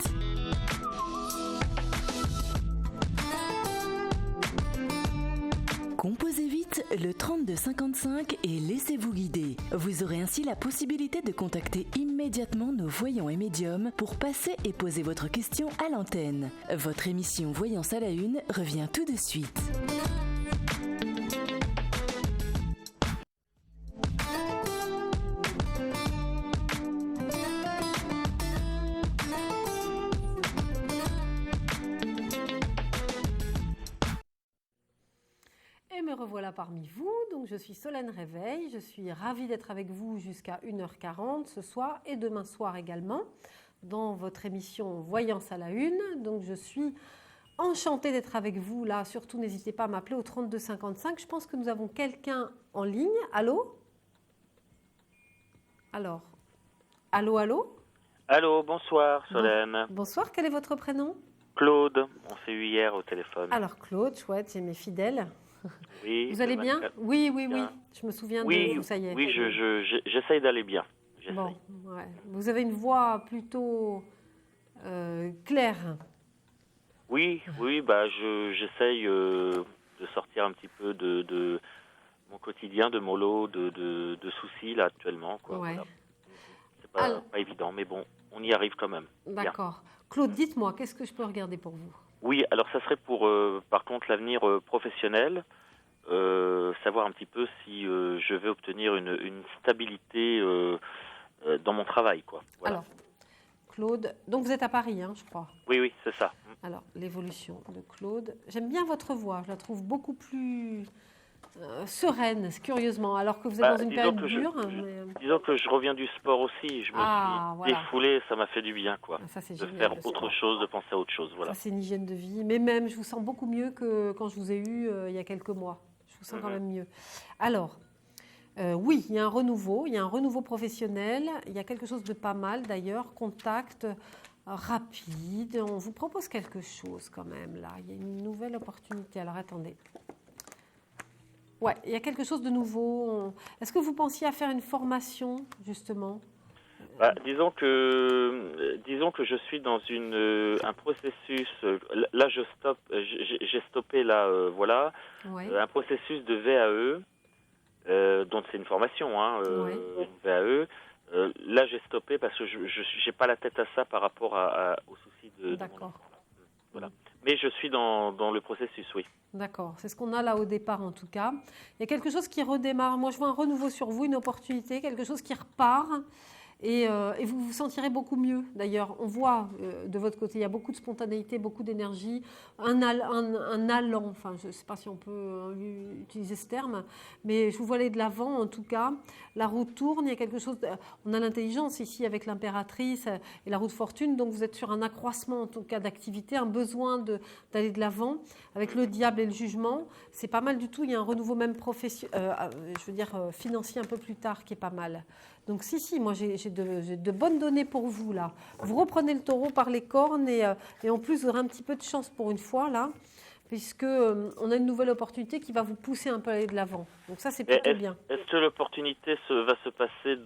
Composez vite le 3255 et laissez-vous guider. Vous aurez ainsi la possibilité de contacter immédiatement nos voyants et médiums pour passer et poser votre question à l'antenne. Votre émission Voyance à la Une revient tout de suite. Et me revoilà parmi vous, donc je suis Solène Réveil, je suis ravie d'être avec vous jusqu'à 1h40 ce soir et demain soir également dans votre émission Voyance à la Une. Donc je suis enchantée d'être avec vous là, surtout n'hésitez pas à m'appeler au 32 55. Je pense que nous avons quelqu'un en ligne. Allô ? Alors, allô, allô ? Allô, bonsoir Solène. Bonsoir, quel est votre prénom ? Claude, on s'est eu hier au téléphone. Alors Claude, chouette, c'est mes fidèles. Oui, vous allez bien ? Oui, oui, oui. Je me souviens de vous, ça y est. Oui, j'essaye d'aller bien. Bon, ouais. Vous avez une voix plutôt claire. Oui, bah j'essaye de sortir un petit peu de mon quotidien, de mon lot de soucis là actuellement. Quoi. Ouais. Voilà. C'est pas évident, mais bon, on y arrive quand même. D'accord. Claude, dites-moi, qu'est-ce que je peux regarder pour vous ? Oui, alors ça serait pour, par contre, l'avenir professionnel. savoir un petit peu si je vais obtenir une stabilité dans mon travail, quoi. Voilà. Alors, Claude, donc vous êtes à Paris, je crois. Oui, c'est ça. Alors, l'évolution de Claude. J'aime bien votre voix, je la trouve beaucoup plus sereine, curieusement, alors que vous êtes dans une période dure. Disons que je reviens du sport aussi, je me suis défoulé, ça m'a fait du bien, quoi. Ça, c'est de génial, faire autre chose, de penser à autre chose, voilà. Ça, c'est une hygiène de vie, mais même, je vous sens beaucoup mieux que quand je vous ai eu il y a quelques mois. Je vous sens quand même mieux. Alors, oui, il y a un renouveau professionnel, il y a quelque chose de pas mal d'ailleurs, contact rapide, on vous propose quelque chose quand même là, il y a une nouvelle opportunité, alors attendez. Ouais, il y a quelque chose de nouveau. Est-ce que vous pensiez à faire une formation justement ? Disons que je suis dans un processus, là je stoppe, j'ai stoppé là, voilà, un processus de VAE. Donc c'est une formation, une VAE. Là, j'ai stoppé parce que je n'ai pas la tête à ça par rapport aux soucis de D'accord. Voilà. Mais je suis dans le processus, oui. D'accord. C'est ce qu'on a là au départ, en tout cas. Il y a quelque chose qui redémarre. Moi, je vois un renouveau sur vous, une opportunité, quelque chose qui repart. Et vous vous sentirez beaucoup mieux. D'ailleurs, on voit de votre côté, il y a beaucoup de spontanéité, beaucoup d'énergie, un allant, enfin je ne sais pas si on peut utiliser ce terme, mais je vous vois aller de l'avant en tout cas. La roue tourne, il y a quelque chose, on a l'intelligence ici avec l'impératrice et la roue de fortune, donc vous êtes sur un accroissement en tout cas d'activité, un besoin d'aller de l'avant. Avec le diable et le jugement, c'est pas mal du tout, il y a un renouveau même financier un peu plus tard qui est pas mal. Donc si, moi j'ai de bonnes données pour vous là. Vous reprenez le taureau par les cornes et en plus vous aurez un petit peu de chance pour une fois là, puisque on a une nouvelle opportunité qui va vous pousser un peu à aller de l'avant. Donc ça c'est plutôt bien. Est-ce que l'opportunité va se passer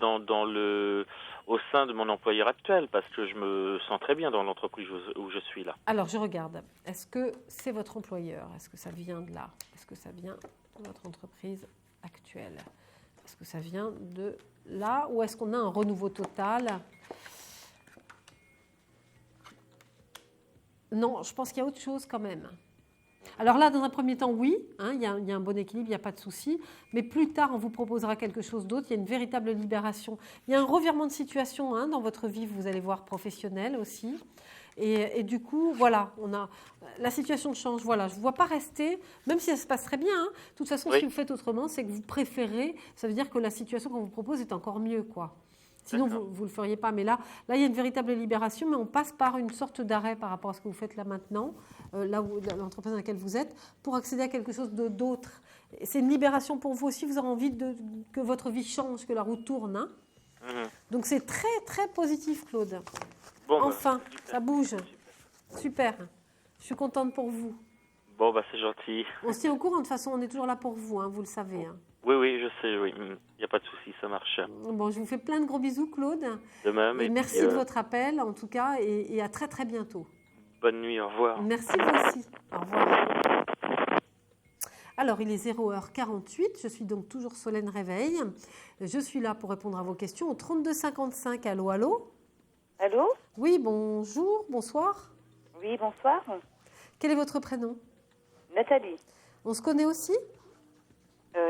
au sein de mon employeur actuel, parce que je me sens très bien dans l'entreprise où je suis là. Alors je regarde. Est-ce que c'est votre employeur ? Est-ce que ça vient de là ? Est-ce que ça vient de votre entreprise actuelle ? Est-ce que ça vient de là ou est-ce qu'on a un renouveau total ? Non, je pense qu'il y a autre chose quand même. Alors là, dans un premier temps, oui, il y a un bon équilibre, il n'y a pas de souci. Mais plus tard, on vous proposera quelque chose d'autre. Il y a une véritable libération. Il y a un revirement de situation dans votre vie, vous allez voir, professionnelle aussi. Et du coup, voilà, la situation change. Voilà, je ne vous vois pas rester, même si ça se passe très bien. De toute façon, si vous faites autrement, c'est que vous préférez. Ça veut dire que la situation qu'on vous propose est encore mieux, quoi. Sinon, vous ne le feriez pas. Mais là, il y a une véritable libération, mais on passe par une sorte d'arrêt par rapport à ce que vous faites là maintenant, là où l'entreprise dans laquelle vous êtes, pour accéder à quelque chose d'autre. C'est une libération pour vous aussi. Vous avez envie que votre vie change, que la roue tourne. Donc, c'est très, très positif, Claude. Bon, enfin, ça bouge. Super. Je suis contente pour vous. Bon, c'est gentil. On se tient au courant. De toute façon, on est toujours là pour vous, vous le savez. Oui, je sais, oui. Il n'y a pas de souci, ça marche. Bon, je vous fais plein de gros bisous, Claude. De même. Et merci de votre appel, en tout cas, et à très, très bientôt. Bonne nuit, au revoir. Merci, vous aussi. Au revoir. Alors, il est 0h48. Je suis donc toujours Solène Réveil. Je suis là pour répondre à vos questions au 32 55. Allô, allô ? Allô ? Oui, bonjour, bonsoir. Oui, bonsoir. Quel est votre prénom ? Nathalie. On se connaît aussi ?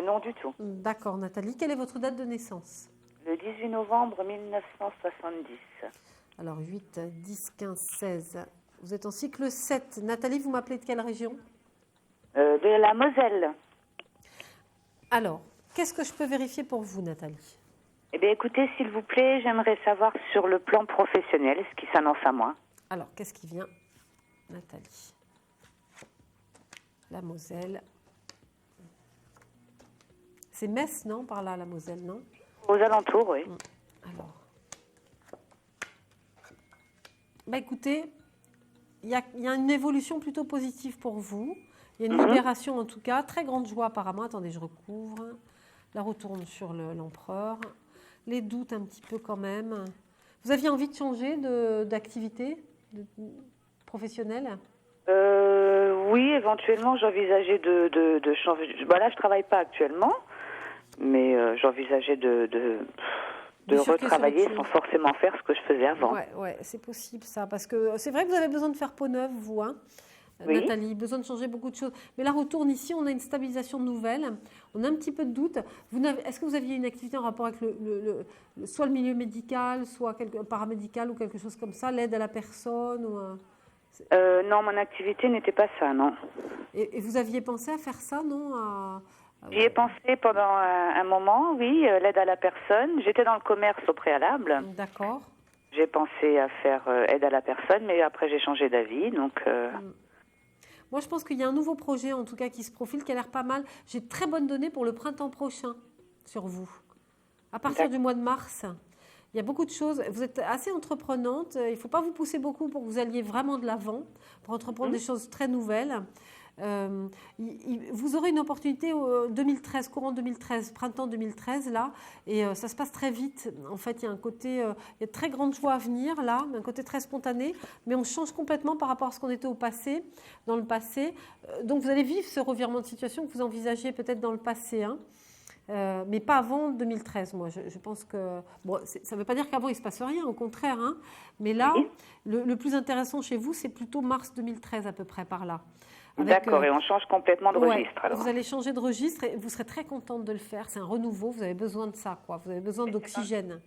Non du tout. D'accord, Nathalie. Quelle est votre date de naissance ? Le 18 novembre 1970. Alors, 8, 10, 15, 16. Vous êtes en cycle 7. Nathalie, vous m'appelez de quelle région ? De la Moselle. Alors, qu'est-ce que je peux vérifier pour vous, Nathalie ? Eh bien, écoutez, s'il vous plaît, j'aimerais savoir sur le plan professionnel ce qui s'annonce à moi. Alors, qu'est-ce qui vient, Nathalie ? La Moselle. C'est Metz, non ? Par là, la Moselle, non ? Aux alentours, oui. Alors. Écoutez, il y a une évolution plutôt positive pour vous. Il y a une libération, en tout cas. Très grande joie, apparemment. Attendez, je recouvre. La retourne sur l'empereur. Les doutes un petit peu quand même. Vous aviez envie de changer d'activité professionnelle ? Oui, éventuellement, j'envisageais de changer. Là, je ne travaille pas actuellement, mais j'envisageais de retravailler sans forcément faire ce que je faisais avant. Ouais, c'est possible ça, parce que c'est vrai que vous avez besoin de faire peau neuve, vous. Oui. Nathalie, besoin de changer beaucoup de choses. Mais là, retourne ici, on a une stabilisation nouvelle, on a un petit peu de doute. Est-ce que vous aviez une activité en rapport avec soit le milieu médical, soit paramédical ou quelque chose comme ça, l'aide à la personne Non, mon activité n'était pas ça, non. Et vous aviez pensé à faire ça, non J'y ai pensé pendant un moment, oui, l'aide à la personne. J'étais dans le commerce au préalable. D'accord. J'ai pensé à faire aide à la personne, mais après j'ai changé d'avis, donc... Moi, je pense qu'il y a un nouveau projet, en tout cas, qui se profile, qui a l'air pas mal. J'ai de très bonnes données pour le printemps prochain sur vous. À partir du mois de mars, il y a beaucoup de choses. Vous êtes assez entreprenante. Il ne faut pas vous pousser beaucoup pour que vous alliez vraiment de l'avant, pour entreprendre des choses très nouvelles. Vous aurez une opportunité 2013, courant 2013, printemps 2013 là, et ça se passe très vite. En fait, il y a un côté, il y a de très grande joie à venir là, un côté très spontané, mais on change complètement par rapport à ce qu'on était dans le passé. Donc vous allez vivre ce revirement de situation que vous envisagiez peut-être dans le passé, hein. Mais pas avant 2013, moi. Je pense que... Bon, ça ne veut pas dire qu'avant, il ne se passe rien, au contraire. Hein, mais là, le plus intéressant chez vous, c'est plutôt mars 2013, à peu près, par là. D'accord, et on change complètement de registre, alors. Vous allez changer de registre et vous serez très contente de le faire. C'est un renouveau, vous avez besoin de ça, quoi. Vous avez besoin d'oxygène.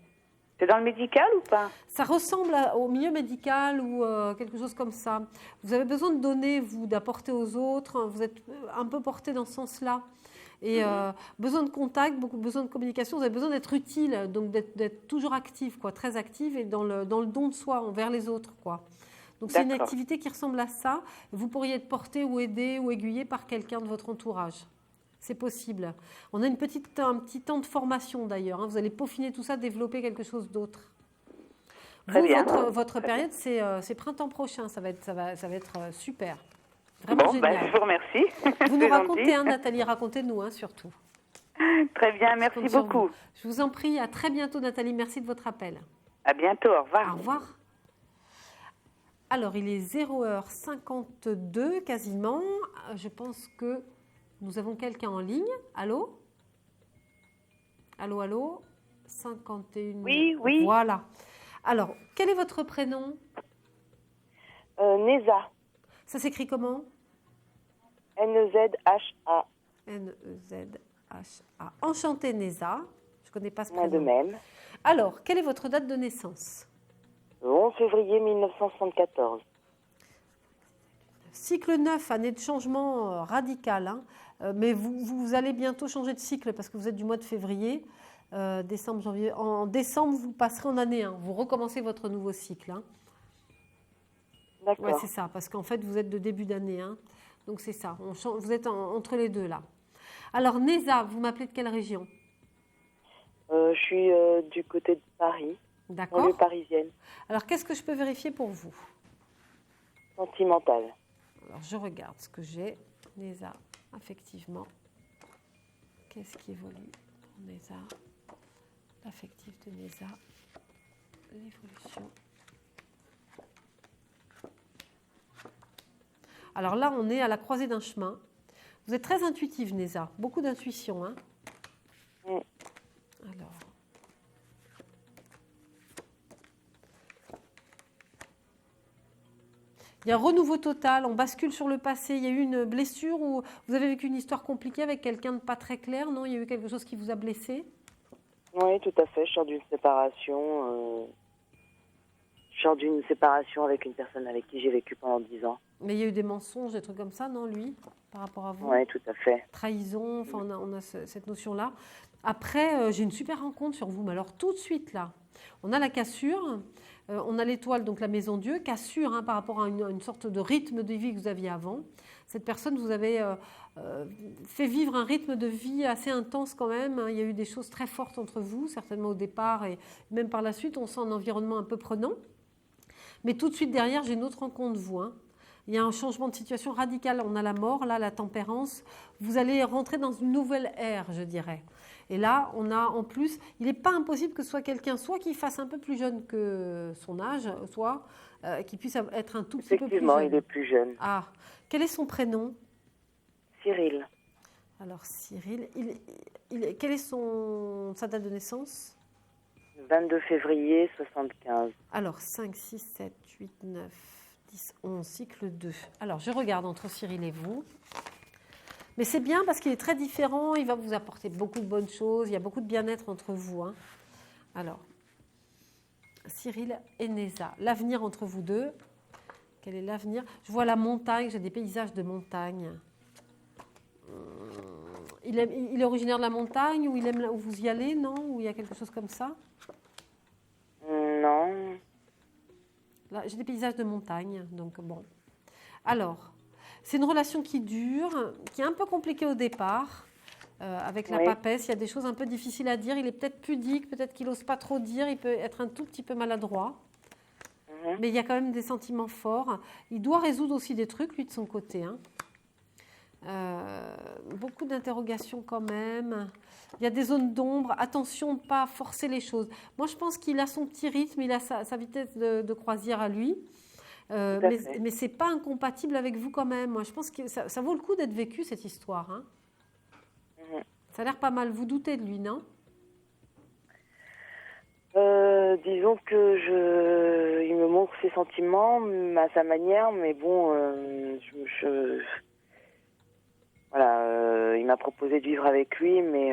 C'est dans le médical ou pas? Ça ressemble au milieu médical ou quelque chose comme ça. Vous avez besoin de donner, vous, d'apporter aux autres. Vous êtes un peu porté dans ce sens-là. Et besoin de contact, beaucoup besoin de communication, vous avez besoin d'être utile, donc d'être toujours active, quoi, très active et dans le don de soi envers les autres, quoi. Donc c'est une activité qui ressemble à ça. Vous pourriez être porté ou aidé ou aiguillé par quelqu'un de votre entourage. C'est possible. On a un petit temps de formation d'ailleurs. Hein. Vous allez peaufiner tout ça, développer quelque chose d'autre. Votre période, c'est printemps prochain. Ça va être super. Vraiment génial. Je vous remercie. Vous nous racontez, hein, Nathalie, racontez-nous, hein, surtout. Très bien, merci beaucoup. Je vous en prie, à très bientôt, Nathalie. Merci de votre appel. À bientôt, au revoir. Au revoir. Alors, il est 0h52 quasiment. Je pense que nous avons quelqu'un en ligne. Allô? Allô? 51. Oui. Voilà. Alors, quel est votre prénom? Neza. Ça s'écrit comment? N-E-Z-H-A. N-E-Z-H-A. Enchantée, Neza. Je ne connais pas ce prénom. De même. Alors, quelle est votre date de naissance? Le 11 février 1974. Cycle 9, année de changement radical. Hein. Mais vous allez bientôt changer de cycle parce que vous êtes du mois de février, décembre, janvier. En décembre, vous passerez en année 1. Vous recommencez votre nouveau cycle. Hein. D'accord. Ouais, c'est ça, parce qu'en fait, vous êtes de début d'année. Hein. Donc, c'est ça. Vous êtes entre les deux, là. Alors, Neza, vous m'appelez de quelle région? Je suis du côté de Paris. D'accord. Banlieue parisienne. Alors, qu'est-ce que je peux vérifier pour vous? Sentimentale. Alors, je regarde ce que j'ai. Neza, effectivement. Qu'est-ce qui évolue pour Neza? L'affectif de Neza. L'évolution. Alors là, on est à la croisée d'un chemin. Vous êtes très intuitive, Neza. Beaucoup d'intuition. Hein. Alors. Il y a un renouveau total, on bascule sur le passé. Il y a eu une blessure ou vous avez vécu une histoire compliquée avec quelqu'un de pas très clair, non? Il y a eu quelque chose qui vous a blessé? Oui, tout à fait. Je sors d'une séparation. Je sors d'une séparation avec une personne avec qui j'ai vécu pendant 10 ans. Mais il y a eu des mensonges, des trucs comme ça, non, lui, par rapport à vous? Oui, tout à fait. Trahison, enfin, on a cette notion-là. Après, j'ai une super rencontre sur vous, mais alors tout de suite, là, on a la cassure, on a l'étoile, donc la maison Dieu, cassure hein, par rapport à une sorte de rythme de vie que vous aviez avant. Cette personne, vous avez fait vivre un rythme de vie assez intense quand même. Hein. Il y a eu des choses très fortes entre vous, certainement au départ, et même par la suite, on sent un environnement un peu prenant. Mais tout de suite derrière, j'ai une autre rencontre de vous. Hein. Il y a un changement de situation radical. On a la mort, là, la tempérance. Vous allez rentrer dans une nouvelle ère, je dirais. Et là, on a en plus, il n'est pas impossible que ce soit quelqu'un, soit qui fasse un peu plus jeune que son âge, soit qui puisse être un tout petit peu plus jeune. Effectivement, il est plus jeune. Ah, quel est son prénom? Cyril. Alors, Cyril, quelle est sa date de naissance? 22 février 75. Alors, 5, 6, 7, 8, 9, 10, 11, cycle 2. Alors, je regarde entre Cyril et vous. Mais c'est bien parce qu'il est très différent. Il va vous apporter beaucoup de bonnes choses. Il y a beaucoup de bien-être entre vous. Hein. Alors, Cyril et Neza. L'avenir entre vous deux. Quel est l'avenir? Je vois la montagne. J'ai des paysages de montagne. Il est originaire de la montagne ou il aime là où vous y allez, non? Ou il y a quelque chose comme ça? Non. Là, j'ai des paysages de montagne, donc bon. Alors, c'est une relation qui dure, qui est un peu compliquée au départ, avec la papesse. Il y a des choses un peu difficiles à dire. Il est peut-être pudique, peut-être qu'il n'ose pas trop dire. Il peut être un tout petit peu maladroit. Mais il y a quand même des sentiments forts. Il doit résoudre aussi des trucs, lui, de son côté. Hein. Beaucoup d'interrogations quand même. Il y a des zones d'ombre. Attention de ne pas forcer les choses. Moi, je pense qu'il a son petit rythme, il a sa vitesse de croisière à lui. Mais ce n'est pas incompatible avec vous quand même. Moi, je pense que ça vaut le coup d'être vécu, cette histoire. Hein. Ça a l'air pas mal. Vous doutez de lui, non? Disons que il me montre ses sentiments à sa manière, mais bon, voilà, il m'a proposé de vivre avec lui, mais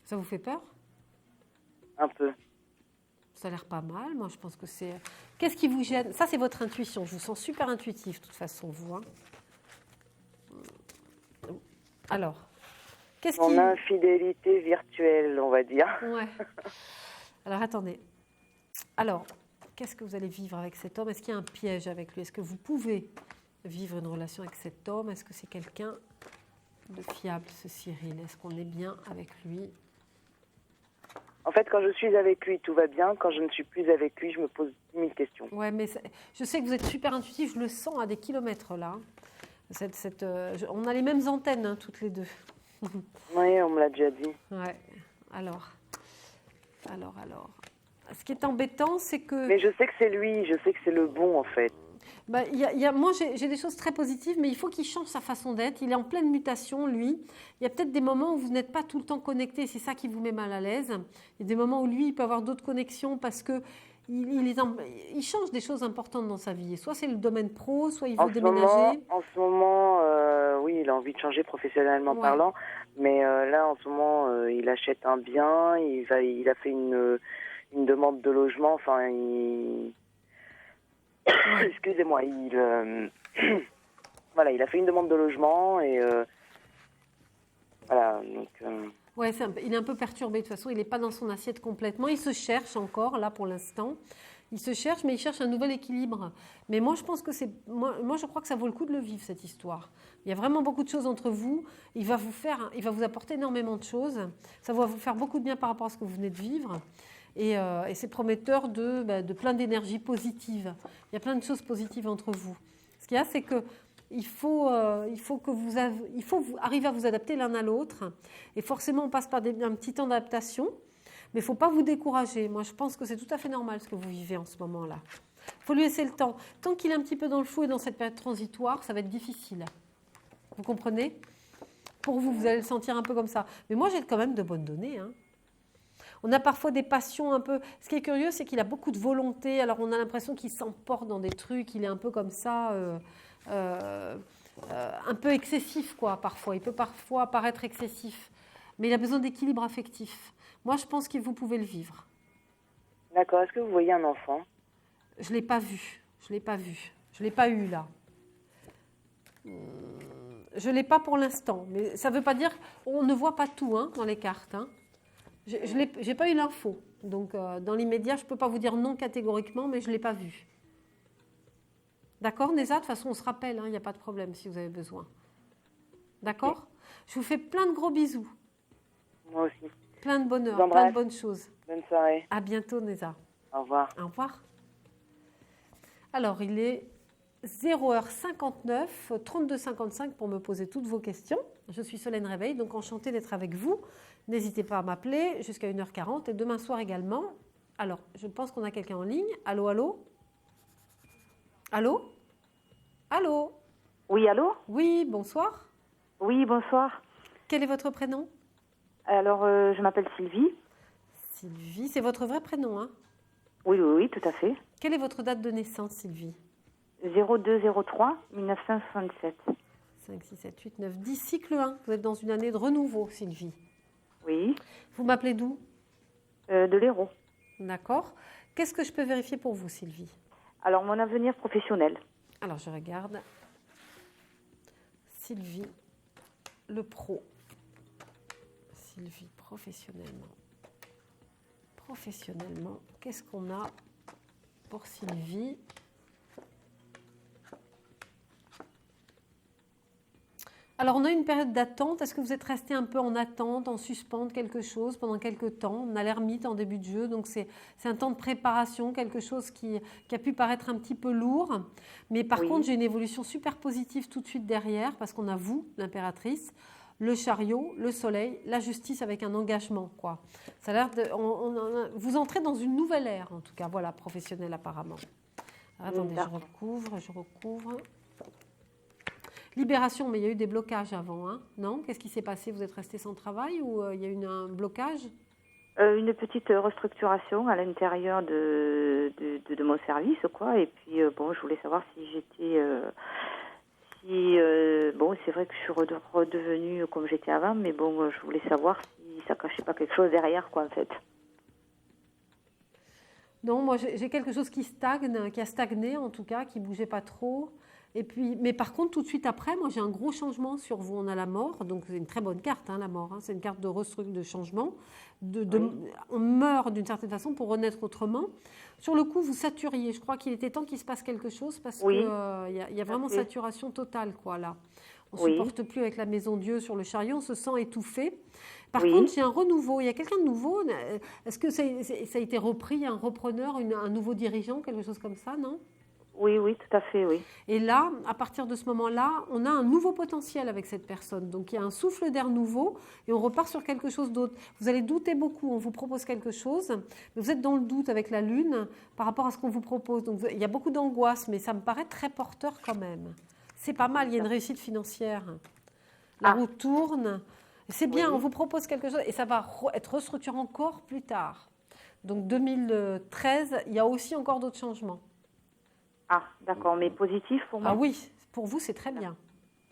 ça vous fait peur? Un peu. Ça a l'air pas mal. Moi, je pense que c'est. Qu'est-ce qui vous gêne? Ça, c'est votre intuition. Je vous sens super intuitif, de toute façon, vous. Hein. Alors, qu'est-ce qui. Son infidélité virtuelle, on va dire. Ouais. Alors, attendez. Alors, qu'est-ce que vous allez vivre avec cet homme? Est-ce qu'il y a un piège avec lui? Est-ce que vous pouvez vivre une relation avec cet homme? Est-ce que c'est quelqu'un de fiable, ce Cyril? Est-ce qu'on est bien avec lui? En fait, quand je suis avec lui, tout va bien. Quand je ne suis plus avec lui, je me pose 1000 questions. Ouais, mais je sais que vous êtes super intuitif. Je le sens à des kilomètres, là. On a les mêmes antennes, hein, toutes les deux. Oui, on me l'a déjà dit. Ouais. Alors. Ce qui est embêtant, c'est que... Mais je sais que c'est lui. Je sais que c'est le bon, en fait. Bah, moi, j'ai des choses très positives, mais il faut qu'il change sa façon d'être. Il est en pleine mutation, lui. Il y a peut-être des moments où vous n'êtes pas tout le temps connecté, c'est ça qui vous met mal à l'aise. Il y a des moments où lui, il peut avoir d'autres connexions parce que il change des choses importantes dans sa vie. Soit c'est le domaine pro, soit il veut déménager. En ce moment, oui, il a envie de changer professionnellement parlant, mais là, en ce moment, il achète un bien, il a fait une demande de logement, enfin, excusez-moi, voilà, il a fait une demande de logement et voilà, donc... Ouais, il est un peu perturbé de toute façon, il n'est pas dans son assiette complètement, il se cherche encore, là, pour l'instant. Il se cherche, mais il cherche un nouvel équilibre. Mais moi, je pense que moi, je crois que ça vaut le coup de le vivre, cette histoire. Il y a vraiment beaucoup de choses entre vous. Il va vous apporter énormément de choses. Ça va vous faire beaucoup de bien par rapport à ce que vous venez de vivre. Et c'est prometteur de plein d'énergie positive. Il y a plein de choses positives entre vous. Ce qu'il y a, c'est que il faut arriver à vous adapter l'un à l'autre. Et forcément, on passe par un petit temps d'adaptation. Mais il ne faut pas vous décourager. Moi, je pense que c'est tout à fait normal ce que vous vivez en ce moment-là. Il faut lui laisser le temps. Tant qu'il est un petit peu dans le flou et dans cette période transitoire, ça va être difficile. Vous comprenez? Pour vous, vous allez le sentir un peu comme ça. Mais moi, j'ai quand même de bonnes données. Hein. On a parfois des passions un peu... Ce qui est curieux, c'est qu'il a beaucoup de volonté. Alors, on a l'impression qu'il s'emporte dans des trucs. Il est un peu comme ça, un peu excessif, quoi, parfois. Il peut parfois paraître excessif. Mais il a besoin d'équilibre affectif. Moi, je pense que vous pouvez le vivre. D'accord. Est-ce que vous voyez un enfant? Je ne l'ai pas vu. Je ne l'ai pas eu, là. Je ne l'ai pas pour l'instant. Mais ça ne veut pas dire... On ne voit pas tout dans les cartes. Hein. Je n'ai pas eu l'info. Donc, dans l'immédiat, je ne peux pas vous dire non catégoriquement, mais je ne l'ai pas vu. D'accord, Neza? De toute façon, on se rappelle. Il n'y a pas de problème si vous avez besoin. D'accord? Okay. Je vous fais plein de gros bisous. Moi aussi. Plein de bonheur, plein de bonnes choses. Bonne soirée. À bientôt, Neza. Au revoir. Au revoir. Alors, il est 0h59, 32h55 pour me poser toutes vos questions. Je suis Solène Réveil, donc enchantée d'être avec vous. N'hésitez pas à m'appeler jusqu'à 1h40 et demain soir également. Alors, je pense qu'on a quelqu'un en ligne. Allô, allô? Allô? Allô? Oui, allô? Oui, bonsoir. Oui, bonsoir. Quel est votre prénom? Alors, je m'appelle Sylvie. Sylvie, c'est votre vrai prénom, hein? Oui, tout à fait. Quelle est votre date de naissance, Sylvie? 0203 1967. 5, 6, 7, 8, 9, 10, cycle 1. Vous êtes dans une année de renouveau, Sylvie. Oui. Vous m'appelez d'où? De l'Hérault. D'accord. Qu'est-ce que je peux vérifier pour vous, Sylvie? Alors, mon avenir professionnel. Alors, je regarde. Sylvie, le pro. Sylvie, professionnellement. Professionnellement, qu'est-ce qu'on a pour Sylvie? Alors, on a une période d'attente. Est-ce que vous êtes resté un peu en attente, en suspens de quelque chose pendant quelques temps? On a l'ermite en début de jeu, donc c'est un temps de préparation, quelque chose qui a pu paraître un petit peu lourd. Mais par contre, j'ai une évolution super positive tout de suite derrière, parce qu'on a vous, l'impératrice, le chariot, le soleil, la justice avec un engagement, quoi. Ça a l'air de, vous entrez dans une nouvelle ère, en tout cas, voilà, professionnelle apparemment. Attendez, je recouvre. Libération, mais il y a eu des blocages avant, hein, non? Qu'est-ce qui s'est passé? Vous êtes resté sans travail ou il y a eu un blocage? Une petite restructuration à l'intérieur de mon service, quoi. Et puis, je voulais savoir si j'étais... c'est vrai que je suis redevenue comme j'étais avant, mais bon, je voulais savoir si ça cachait pas quelque chose derrière, quoi, en fait. Non, moi, j'ai quelque chose qui stagne, qui a stagné, en tout cas, qui bougeait pas trop. Et puis, mais par contre, tout de suite après, moi, j'ai un gros changement sur vous. On a la mort, donc c'est une très bonne carte, hein, la mort. Hein, c'est une carte de changement. On meurt d'une certaine façon pour renaître autrement. Sur le coup, vous saturiez. Je crois qu'il était temps qu'il se passe quelque chose parce qu'il y a vraiment saturation totale, quoi, là. On ne supporte plus avec la maison Dieu sur le chariot, on se sent étouffé. Par contre, j'ai un renouveau. Il y a quelqu'un de nouveau. Est-ce que ça a été repris, un repreneur, un nouveau dirigeant, quelque chose comme ça, non? Oui, tout à fait, oui. Et là, à partir de ce moment-là, on a un nouveau potentiel avec cette personne. Donc, il y a un souffle d'air nouveau et on repart sur quelque chose d'autre. Vous allez douter beaucoup, on vous propose quelque chose, mais vous êtes dans le doute avec la Lune par rapport à ce qu'on vous propose. Donc, il y a beaucoup d'angoisse, mais ça me paraît très porteur quand même. C'est pas mal, il y a une réussite financière. La roue tourne. C'est bien, on vous propose quelque chose et ça va être restructuré encore plus tard. Donc, 2013, il y a aussi encore d'autres changements. Ah, d'accord, mais positif pour moi? Ah oui, pour vous, c'est très bien.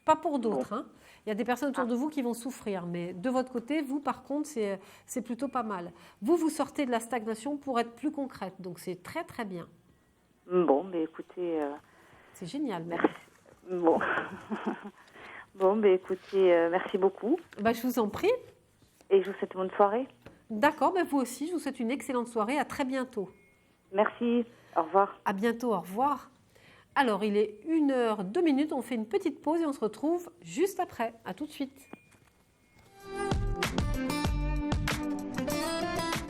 Pas pour d'autres. Hein. Il y a des personnes autour de vous qui vont souffrir, mais de votre côté, vous, par contre, c'est plutôt pas mal. Vous sortez de la stagnation pour être plus concrète, donc c'est très, très bien. Bon, mais écoutez... C'est génial. Merci. Bon. Bon, mais écoutez, merci beaucoup. Je vous en prie. Et je vous souhaite une bonne soirée. D'accord, vous aussi, je vous souhaite une excellente soirée. À très bientôt. Merci. Au revoir. À bientôt, au revoir. Alors, il est 1h02, on fait une petite pause et on se retrouve juste après. À tout de suite.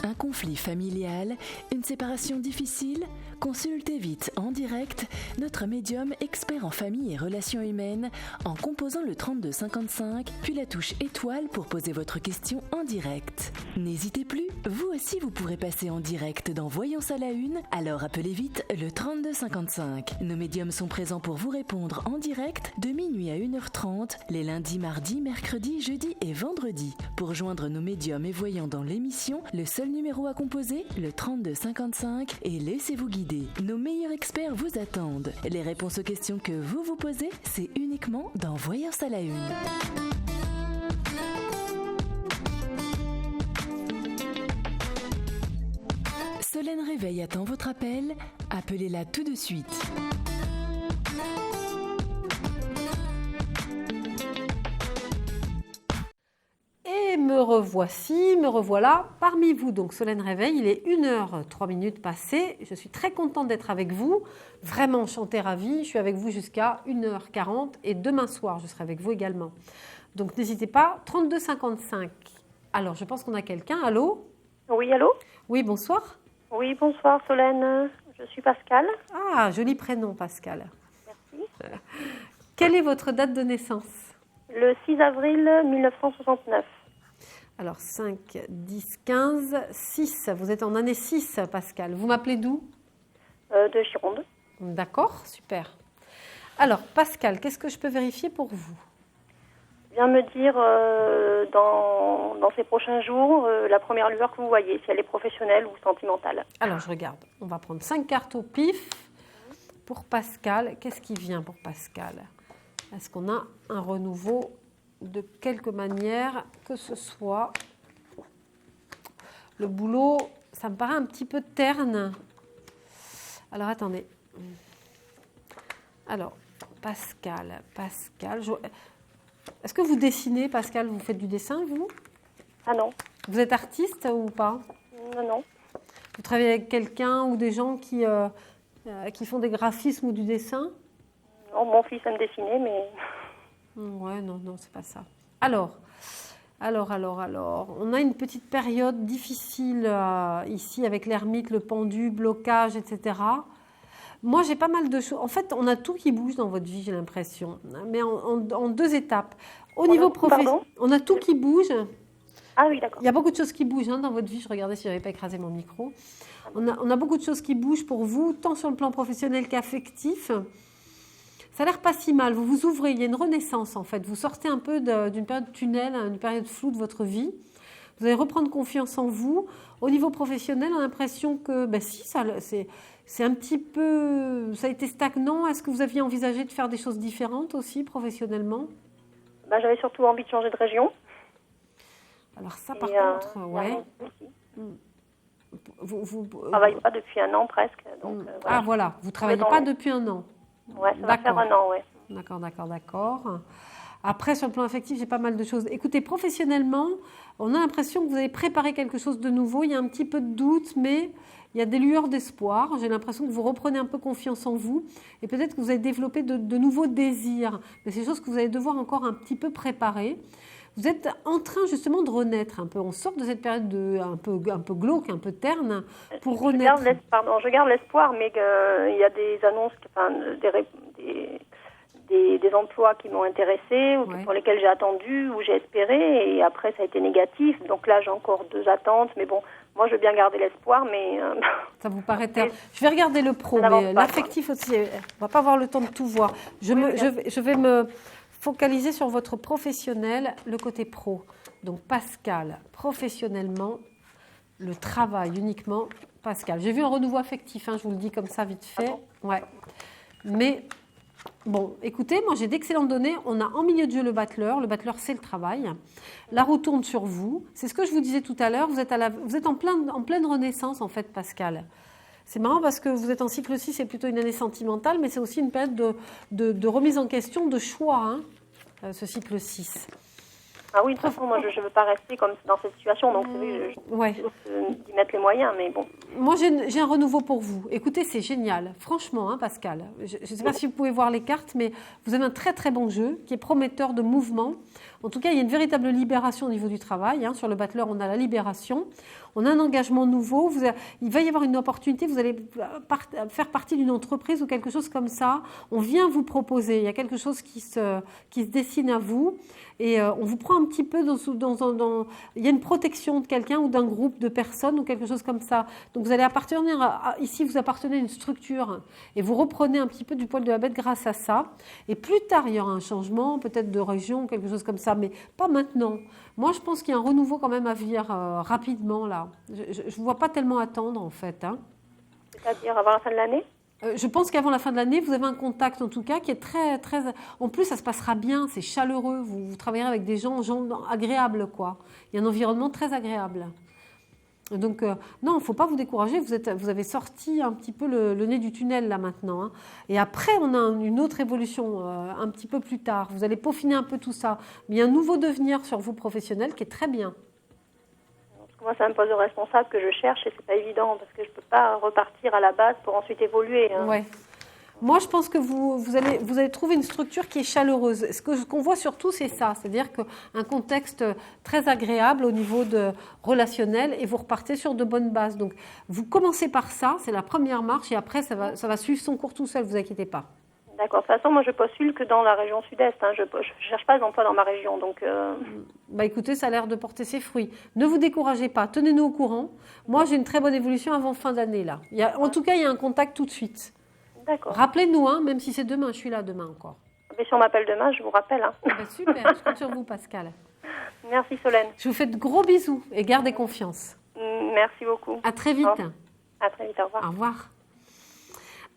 Un conflit familial, une séparation difficile? Consultez vite en direct notre médium expert en famille et relations humaines en composant le 3255 puis la touche étoile pour poser votre question en direct. N'hésitez plus, vous aussi vous pourrez passer en direct dans Voyance à la Une, alors appelez vite le 3255. Nos médiums sont présents pour vous répondre en direct de minuit à 1h30 les lundis, mardis, mercredis, jeudis et vendredis. Pour joindre nos médiums et voyants dans l'émission, le seul numéro à composer, le 3255 et laissez-vous guider. Nos meilleurs experts vous attendent. Les réponses aux questions que vous vous posez, c'est uniquement dans Voyance à la Une. Solène Réveil attend votre appel. Appelez-la tout de suite. Et me revoilà parmi vous. Donc Solène Réveil, il est 1h03 passées. Je suis très contente d'être avec vous. Vraiment enchantée, ravie. Je suis avec vous jusqu'à 1h40 et demain soir, je serai avec vous également. Donc n'hésitez pas, 3255. Alors, je pense qu'on a quelqu'un. Allô? Oui, allô? Oui, bonsoir. Oui, bonsoir Solène. Je suis Pascal. Ah, joli prénom, Pascal. Merci. Quelle est votre date de naissance? Le 6 avril 1969. Alors, 5, 10, 15, 6. Vous êtes en année 6, Pascal. Vous m'appelez d'où? De Gironde. D'accord, super. Alors, Pascal, qu'est-ce que je peux vérifier pour vous? vient me dire dans ces prochains jours la première lueur que vous voyez, si elle est professionnelle ou sentimentale. Alors, je regarde. On va prendre 5 cartes au pif. Pour Pascal, qu'est-ce qui vient pour Pascal? Est-ce qu'on a un renouveau de quelque manière que ce soit? Le boulot, ça me paraît un petit peu terne. Alors, attendez. Alors, Pascal. Est-ce que vous dessinez, Pascal? Vous faites du dessin, vous? Ah non. Vous êtes artiste ou pas? Non. Vous travaillez avec quelqu'un ou des gens qui font des graphismes ou du dessin? Non, mon fils aime dessiner, mais... Ouais, non, c'est pas ça. Alors, on a une petite période difficile ici avec l'ermite, le pendu, blocage, etc. Moi, j'ai pas mal de choses. En fait, on a tout qui bouge dans votre vie, j'ai l'impression, mais en 2 étapes. Au niveau professionnel, on a tout qui bouge. Ah oui, d'accord. Il y a beaucoup de choses qui bougent dans votre vie. Je regardais si je n'avais pas écrasé mon micro. On a beaucoup de choses qui bougent pour vous, tant sur le plan professionnel qu'affectif. Ça a l'air pas si mal. Vous vous ouvrez, il y a une renaissance en fait. Vous sortez un peu d'une période tunnel, une période floue de votre vie. Vous allez reprendre confiance en vous. Au niveau professionnel, on a l'impression que c'est un petit peu... Ça a été stagnant. Est-ce que vous aviez envisagé de faire des choses différentes aussi professionnellement? J'avais surtout envie de changer de région. Alors ça, par contre, ouais. Vous ne travaillez pas depuis 1 an presque. Donc, voilà. Ah voilà, vous ne travaillez pas depuis 1 an. Ouais, ça va faire 1 an, ouais. D'accord. Après, sur le plan affectif, j'ai pas mal de choses. Écoutez, professionnellement, on a l'impression que vous avez préparé quelque chose de nouveau. Il y a un petit peu de doute, mais il y a des lueurs d'espoir. J'ai l'impression que vous reprenez un peu confiance en vous et peut-être que vous avez développé de nouveaux désirs. Mais c'est des choses que vous allez devoir encore un petit peu préparer. Vous êtes en train justement de renaître un peu. On sort de cette période un peu glauque, un peu terne, pour renaître. Je garde l'espoir, mais il y a des annonces, des emplois qui m'ont intéressée, ou pour lesquels j'ai attendu, ou j'ai espéré, et après ça a été négatif. Donc là, j'ai encore 2 attentes, mais bon, moi je veux bien garder l'espoir, mais... Ça vous paraît terne. Je vais regarder le pro, mais l'affectif aussi, on ne va pas avoir le temps de tout voir. Je vais me focaliser sur votre professionnel, le côté pro. Donc Pascal, professionnellement, le travail uniquement, Pascal. J'ai vu un renouveau affectif, je vous le dis comme ça vite fait. Ah bon? Ouais. Mais bon, écoutez, moi j'ai d'excellentes données. On a en milieu de jeu le battleur. Le battleur, c'est le travail. La roue tourne sur vous. C'est ce que je vous disais tout à l'heure. Vous êtes en pleine renaissance, en fait, Pascal. C'est marrant parce que vous êtes en cycle 6, c'est plutôt une année sentimentale, mais c'est aussi une période de remise en question, de choix, ce cycle 6. Ah oui, de toute façon, moi, je ne veux pas rester comme dans cette situation, donc je d'y mettre les moyens, mais bon. Moi, j'ai un renouveau pour vous. Écoutez, c'est génial. Franchement, Pascal, je ne sais pas si vous pouvez voir les cartes, mais vous avez un très, très bon jeu qui est prometteur de mouvement. En tout cas, il y a une véritable libération au niveau du travail. Sur le battleur, on a la libération. On a un engagement nouveau. Il va y avoir une opportunité. Vous allez faire partie d'une entreprise ou quelque chose comme ça. On vient vous proposer. Il y a quelque chose qui se dessine à vous. Et on vous prend un petit peu il y a une protection de quelqu'un ou d'un groupe de personnes ou quelque chose comme ça. Donc vous allez appartenir ici, vous appartenez à une structure et vous reprenez un petit peu du poil de la bête grâce à ça. Et plus tard, il y aura un changement, peut-être de région, quelque chose comme ça, mais pas maintenant. Moi, je pense qu'il y a un renouveau quand même à venir rapidement là. Je ne vois pas tellement attendre en fait. C'est-à-dire avant la fin de l'année ? Je pense qu'avant la fin de l'année, vous avez un contact en tout cas qui est très, très... En plus, ça se passera bien, c'est chaleureux. Vous travaillerez avec des gens agréables, quoi. Il y a un environnement très agréable. Donc, non, il ne faut pas vous décourager. Vous avez sorti un petit peu le nez du tunnel, là, maintenant. Et après, on a une autre évolution un petit peu plus tard. Vous allez peaufiner un peu tout ça. Mais il y a un nouveau devenir sur vous professionnel qui est très bien. Moi, c'est un poste de responsable que je cherche et c'est pas évident parce que je peux pas repartir à la base pour ensuite évoluer. Ouais. Moi, je pense que vous allez trouver une structure qui est chaleureuse. Ce qu'on voit surtout, c'est ça, c'est-à-dire qu'un contexte très agréable au niveau relationnel et vous repartez sur de bonnes bases. Donc, vous commencez par ça, c'est la première marche et après, ça va suivre son cours tout seul, vous inquiétez pas. D'accord. De toute façon, moi, je postule que dans la région sud-est. Je ne cherche pas d'emploi dans ma région. Donc, écoutez, ça a l'air de porter ses fruits. Ne vous découragez pas. Tenez-nous au courant. Moi, j'ai une très bonne évolution avant fin d'année. Là. En tout cas, il y a un contact tout de suite. D'accord. Rappelez-nous, même si c'est demain. Je suis là demain encore. Et si on m'appelle demain, je vous rappelle. Hein. Super, je compte sur vous, Pascal. Merci Solène. Je vous fais de gros bisous et gardez confiance. Merci beaucoup. À très vite. À très vite, au revoir. Au revoir.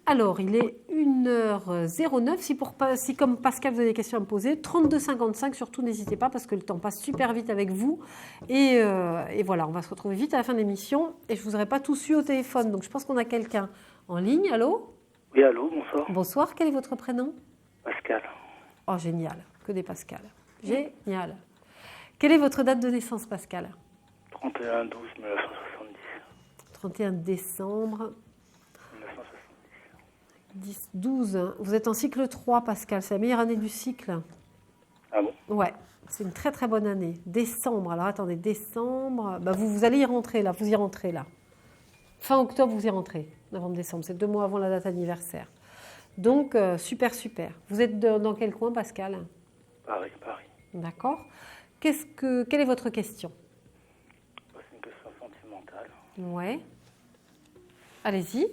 Alors, il est 1h09. Si comme Pascal, vous avez des questions à me poser, 32,55, surtout n'hésitez pas parce que le temps passe super vite avec vous. Et voilà, on va se retrouver vite à la fin de l'émission. Et je ne vous aurais pas tous eu au téléphone, donc je pense qu'on a quelqu'un en ligne. Allô ? Oui, allô, bonsoir. Bonsoir, quel est votre prénom ? Pascal. Oh, génial, que des Pascal. Génial. Quelle est votre date de naissance, Pascal ? 31-12-1970. 31 décembre 12. Vous êtes en cycle 3, Pascal. C'est la meilleure année du cycle. Ah bon ? Ouais, c'est une très très bonne année. Décembre, alors attendez, décembre... vous allez y rentrer là, vous y rentrez là. Fin octobre, vous y rentrez, novembre-décembre. C'est 2 mois avant la date anniversaire. Donc, super. Vous êtes dans quel coin, Pascal ? Paris. D'accord. Quelle est votre question ? C'est une question sentimentale. Ouais. Allez-y.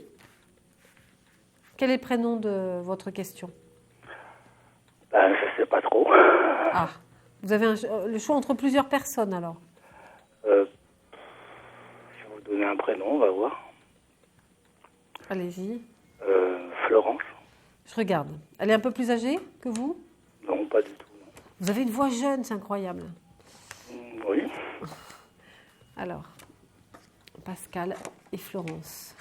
Quel est le prénom de votre question ? Je ne sais pas trop. Ah, vous avez le choix entre plusieurs personnes alors ? Je vais vous donner un prénom, on va voir. Allez-y. Florence. Je regarde. Elle est un peu plus âgée que vous ? Non, pas du tout. Non. Vous avez une voix jeune, c'est incroyable. Oui. Alors, Pascal et Florence.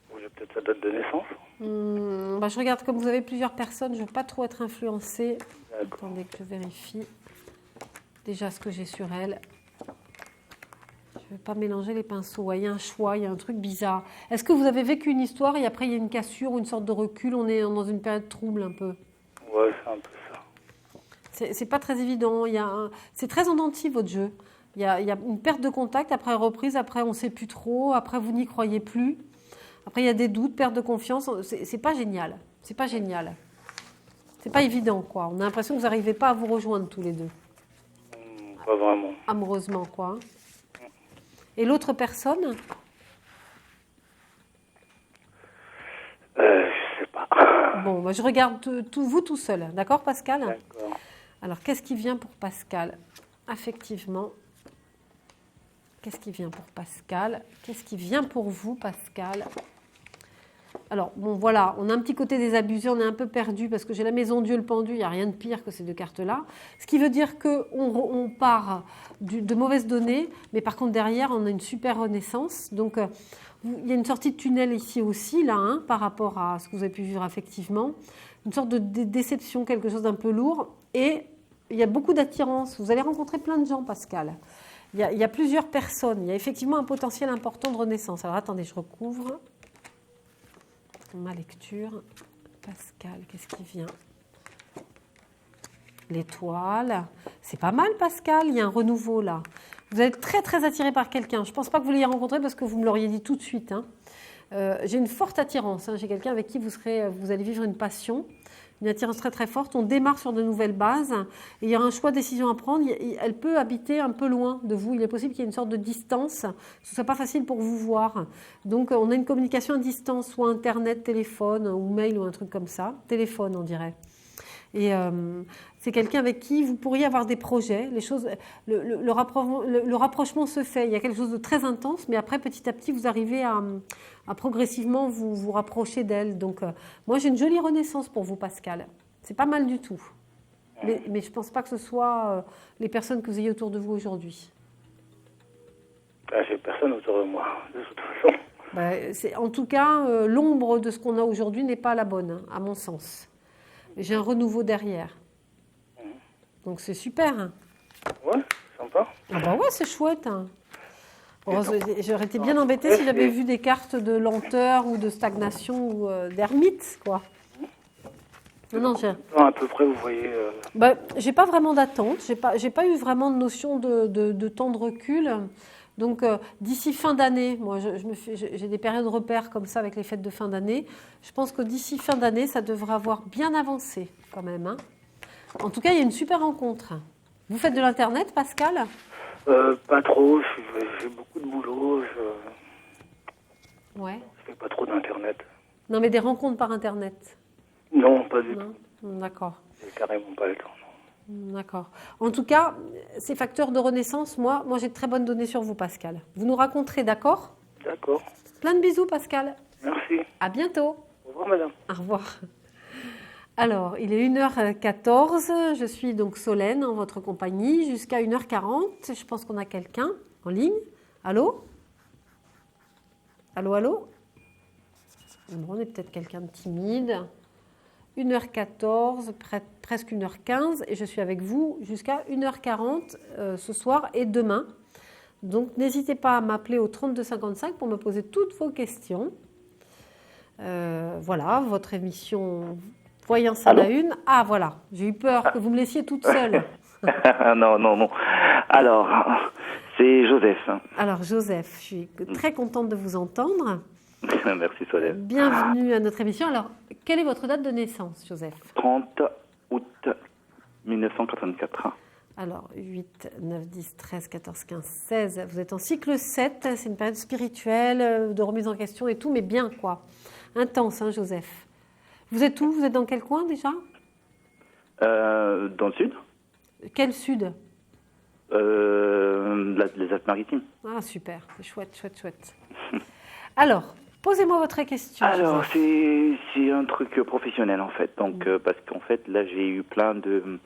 Vous voulez peut-être sa date de naissance ? Je regarde, comme vous avez plusieurs personnes, je ne veux pas trop être influencée. Attendez que je vérifie déjà ce que j'ai sur elle. Je ne vais pas mélanger les pinceaux. Ouais, il y a un choix, il y a un truc bizarre. Est-ce que vous avez vécu une histoire et après il y a une cassure ou une sorte de recul ? On est dans une période trouble un peu. Ouais, c'est un peu ça. C'est pas très évident. C'est très en dents de scie, votre jeu. Il y a une perte de contact, après reprise, après on ne sait plus trop, après vous n'y croyez plus. Après il y a des doutes, perte de confiance. C'est pas génial. C'est pas génial. C'est pas évident, quoi. On a l'impression que vous n'arrivez pas à vous rejoindre tous les deux. Pas vraiment. Amoureusement, quoi. Et l'autre personne ? Je sais pas. Bon, je regarde vous tout seul. D'accord, Pascal ? D'accord. Alors, qu'est-ce qui vient pour Pascal ? Affectivement. Qu'est-ce qui vient pour Pascal ? Qu'est-ce qui vient pour vous, Pascal ? Alors, bon, voilà, on a un petit côté désabusé, on est un peu perdu parce que j'ai la maison Dieu le pendu, il n'y a rien de pire que ces 2 cartes-là. Ce qui veut dire qu'on part de mauvaises données, mais par contre, derrière, on a une super renaissance. Donc, il y a une sortie de tunnel ici aussi, là, par rapport à ce que vous avez pu vivre affectivement. Une sorte de déception, quelque chose d'un peu lourd. Et il y a beaucoup d'attirance. Vous allez rencontrer plein de gens, Pascal. Il y a plusieurs personnes. Il y a effectivement un potentiel important de renaissance. Alors, attendez, je recouvre ma lecture. Pascal, qu'est-ce qui vient ? L'étoile. C'est pas mal, Pascal. Il y a un renouveau, là. Vous êtes très, très attiré par quelqu'un. Je ne pense pas que vous l'ayez rencontré parce que vous me l'auriez dit tout de suite. J'ai une forte attirance. J'ai quelqu'un avec qui vous allez vivre une passion. Une attirance très très forte, on démarre sur de nouvelles bases et il y a un choix de décision à prendre, elle peut habiter un peu loin de vous, il est possible qu'il y ait une sorte de distance, que ce ne soit pas facile pour vous voir. Donc on a une communication à distance, soit internet, téléphone ou mail ou un truc comme ça, téléphone on dirait. Et c'est quelqu'un avec qui vous pourriez avoir des projets, le rapprochement se fait, il y a quelque chose de très intense, mais après petit à petit vous arrivez à progressivement vous rapprocher d'elle. Donc moi j'ai une jolie renaissance pour vous, Pascal. C'est pas mal du tout. Mais je ne pense pas que ce soit les personnes que vous ayez autour de vous aujourd'hui. J'ai personne autour de moi, de toute façon. En tout cas, l'ombre de ce qu'on a aujourd'hui n'est pas la bonne, à mon sens. J'ai un renouveau derrière. Donc c'est super. Ouais, sympa. Ah bah ouais, c'est chouette. J'aurais été bien embêtée si j'avais vu des cartes de lenteur ou de stagnation ou d'ermite, quoi. Non, à peu près, vous voyez... j'ai pas vraiment d'attente. J'ai pas eu vraiment de notion de temps de recul. Donc, d'ici fin d'année, moi, j'ai des périodes repères comme ça avec les fêtes de fin d'année. Je pense que d'ici fin d'année, ça devrait avoir bien avancé quand même. En tout cas, il y a une super rencontre. Vous faites de l'Internet, Pascal ? Pas trop. J'ai beaucoup de boulot. Ouais. Je fais pas trop d'Internet. Non, mais des rencontres par Internet. Non, pas du tout. D'accord. Carrément pas le temps. D'accord. En tout cas, ces facteurs de renaissance, moi j'ai de très bonnes données sur vous, Pascal. Vous nous raconterez, d'accord? D'accord. Plein de bisous, Pascal. Merci. À bientôt. Au revoir, madame. Au revoir. Alors, il est 1h14. Je suis donc Solène en votre compagnie jusqu'à 1h40. Je pense qu'on a quelqu'un en ligne. Allô? Allô, allô? Bon, on est peut-être quelqu'un de timide. 1h14, presque 1h15, et je suis avec vous jusqu'à 1h40 ce soir et demain. Donc, n'hésitez pas à m'appeler au 3255 pour me poser toutes vos questions. Voilà, votre émission Voyance à la une. Ah, voilà, j'ai eu peur que vous me laissiez toute seule. Non. Alors, c'est Joseph. Alors, Joseph, je suis très contente de vous entendre. Merci Solène. Bienvenue à notre émission. Alors, quelle est votre date de naissance, Joseph? 30 août 1984. Alors, 8, 9, 10, 13, 14, 15, 16. Vous êtes en cycle 7. C'est une période spirituelle, de remise en question et tout, mais bien, quoi. Intense, hein, Joseph. Vous êtes où? Vous êtes dans quel coin, déjà? Dans le sud. Quel sud? Les Alpes-Maritimes. Ah, super. C'est chouette. Alors, posez-moi votre question. Alors, c'est un truc professionnel en fait. Donc, parce qu'en fait, là, j'ai vu plein de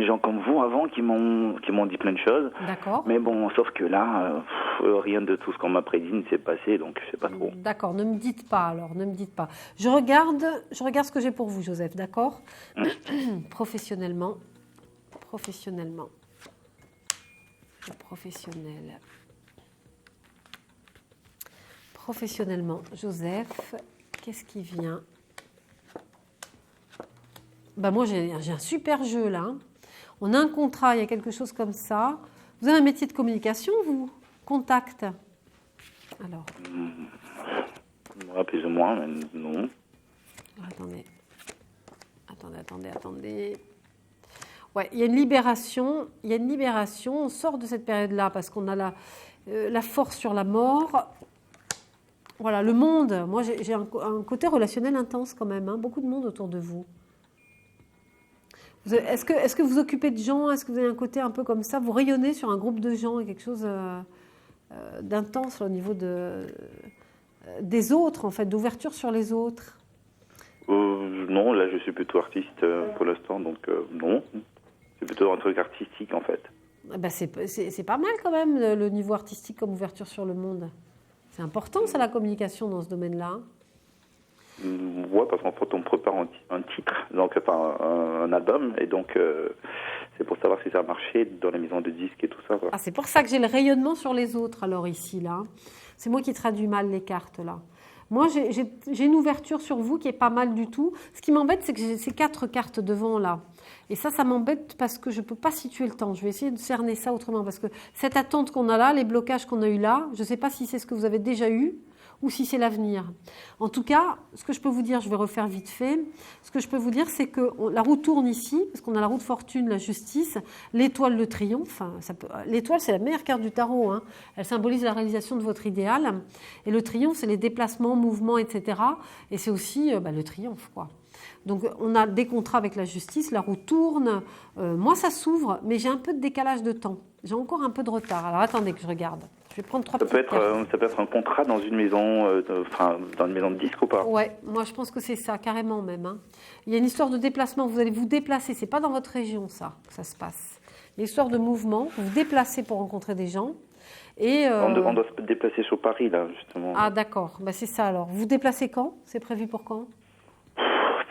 gens comme vous avant qui m'ont dit plein de choses. D'accord. Mais bon, sauf que là, rien de tout ce qu'on m'a prédit ne s'est passé, donc je sais pas trop. D'accord. Ne me dites pas alors. Ne me dites pas. Je regarde ce que j'ai pour vous, Joseph. D'accord. Professionnellement. Professionnellement, Joseph, qu'est-ce qui vient? Moi, j'ai un super jeu là. On a un contrat, il y a quelque chose comme ça. Vous avez un métier de communication, vous? Contact. Alors. Plus ou moins, mais non. Attendez. Ouais, il y a une libération. On sort de cette période-là parce qu'on a la force sur la mort. Voilà, le monde. Moi, j'ai un côté relationnel intense quand même. Hein, beaucoup de monde autour de vous. Est-ce que vous occupez de gens? Est-ce que vous avez un côté un peu comme ça? Vous rayonnez sur un groupe de gens et quelque chose d'intense au niveau des autres, en fait, d'ouverture sur les autres? Non, là, je suis plutôt artiste pour l'instant, donc non. C'est plutôt un truc artistique, en fait. C'est pas mal quand même, le niveau artistique comme ouverture sur le monde. C'est important, ça, la communication dans ce domaine-là. Ouais, parce qu'en fait, on prépare un titre, donc un album, et donc c'est pour savoir si ça a marché dans les maisons de disques et tout ça. Quoi. Ah, c'est pour ça que j'ai le rayonnement sur les autres, alors, ici, là. C'est moi qui traduis mal les cartes, là. Moi, j'ai une ouverture sur vous qui est pas mal du tout. Ce qui m'embête, c'est que j'ai ces 4 cartes devant, là. Et ça m'embête parce que je ne peux pas situer le temps. Je vais essayer de cerner ça autrement. Parce que cette attente qu'on a là, les blocages qu'on a eu là, je ne sais pas si c'est ce que vous avez déjà eu ou si c'est l'avenir. En tout cas, ce que je peux vous dire, je vais refaire vite fait. Ce que je peux vous dire, c'est que la roue tourne ici, parce qu'on a la roue de fortune, la justice, l'étoile, le triomphe. L'étoile, c'est la meilleure carte du tarot. Hein. Elle symbolise la réalisation de votre idéal. Et le triomphe, c'est les déplacements, mouvements, etc. Et c'est aussi le triomphe, quoi. Donc, on a des contrats avec la justice, la roue tourne. Moi, ça s'ouvre, mais j'ai un peu de décalage de temps. J'ai encore un peu de retard. Alors, attendez que je regarde. Je vais prendre 3 petites cartes. Ça peut être un contrat dans une maison, dans une maison de disque ou pas? Ouais, moi, je pense que c'est ça, carrément même. Hein. Il y a une histoire de déplacement. Vous allez vous déplacer. C'est pas dans votre région, ça, que ça se passe. L'histoire de mouvement. Vous vous déplacez pour rencontrer des gens. Et on doit se déplacer sur Paris, là, justement. Ah, d'accord. C'est ça, alors. Vous vous déplacez quand? C'est prévu pour quand?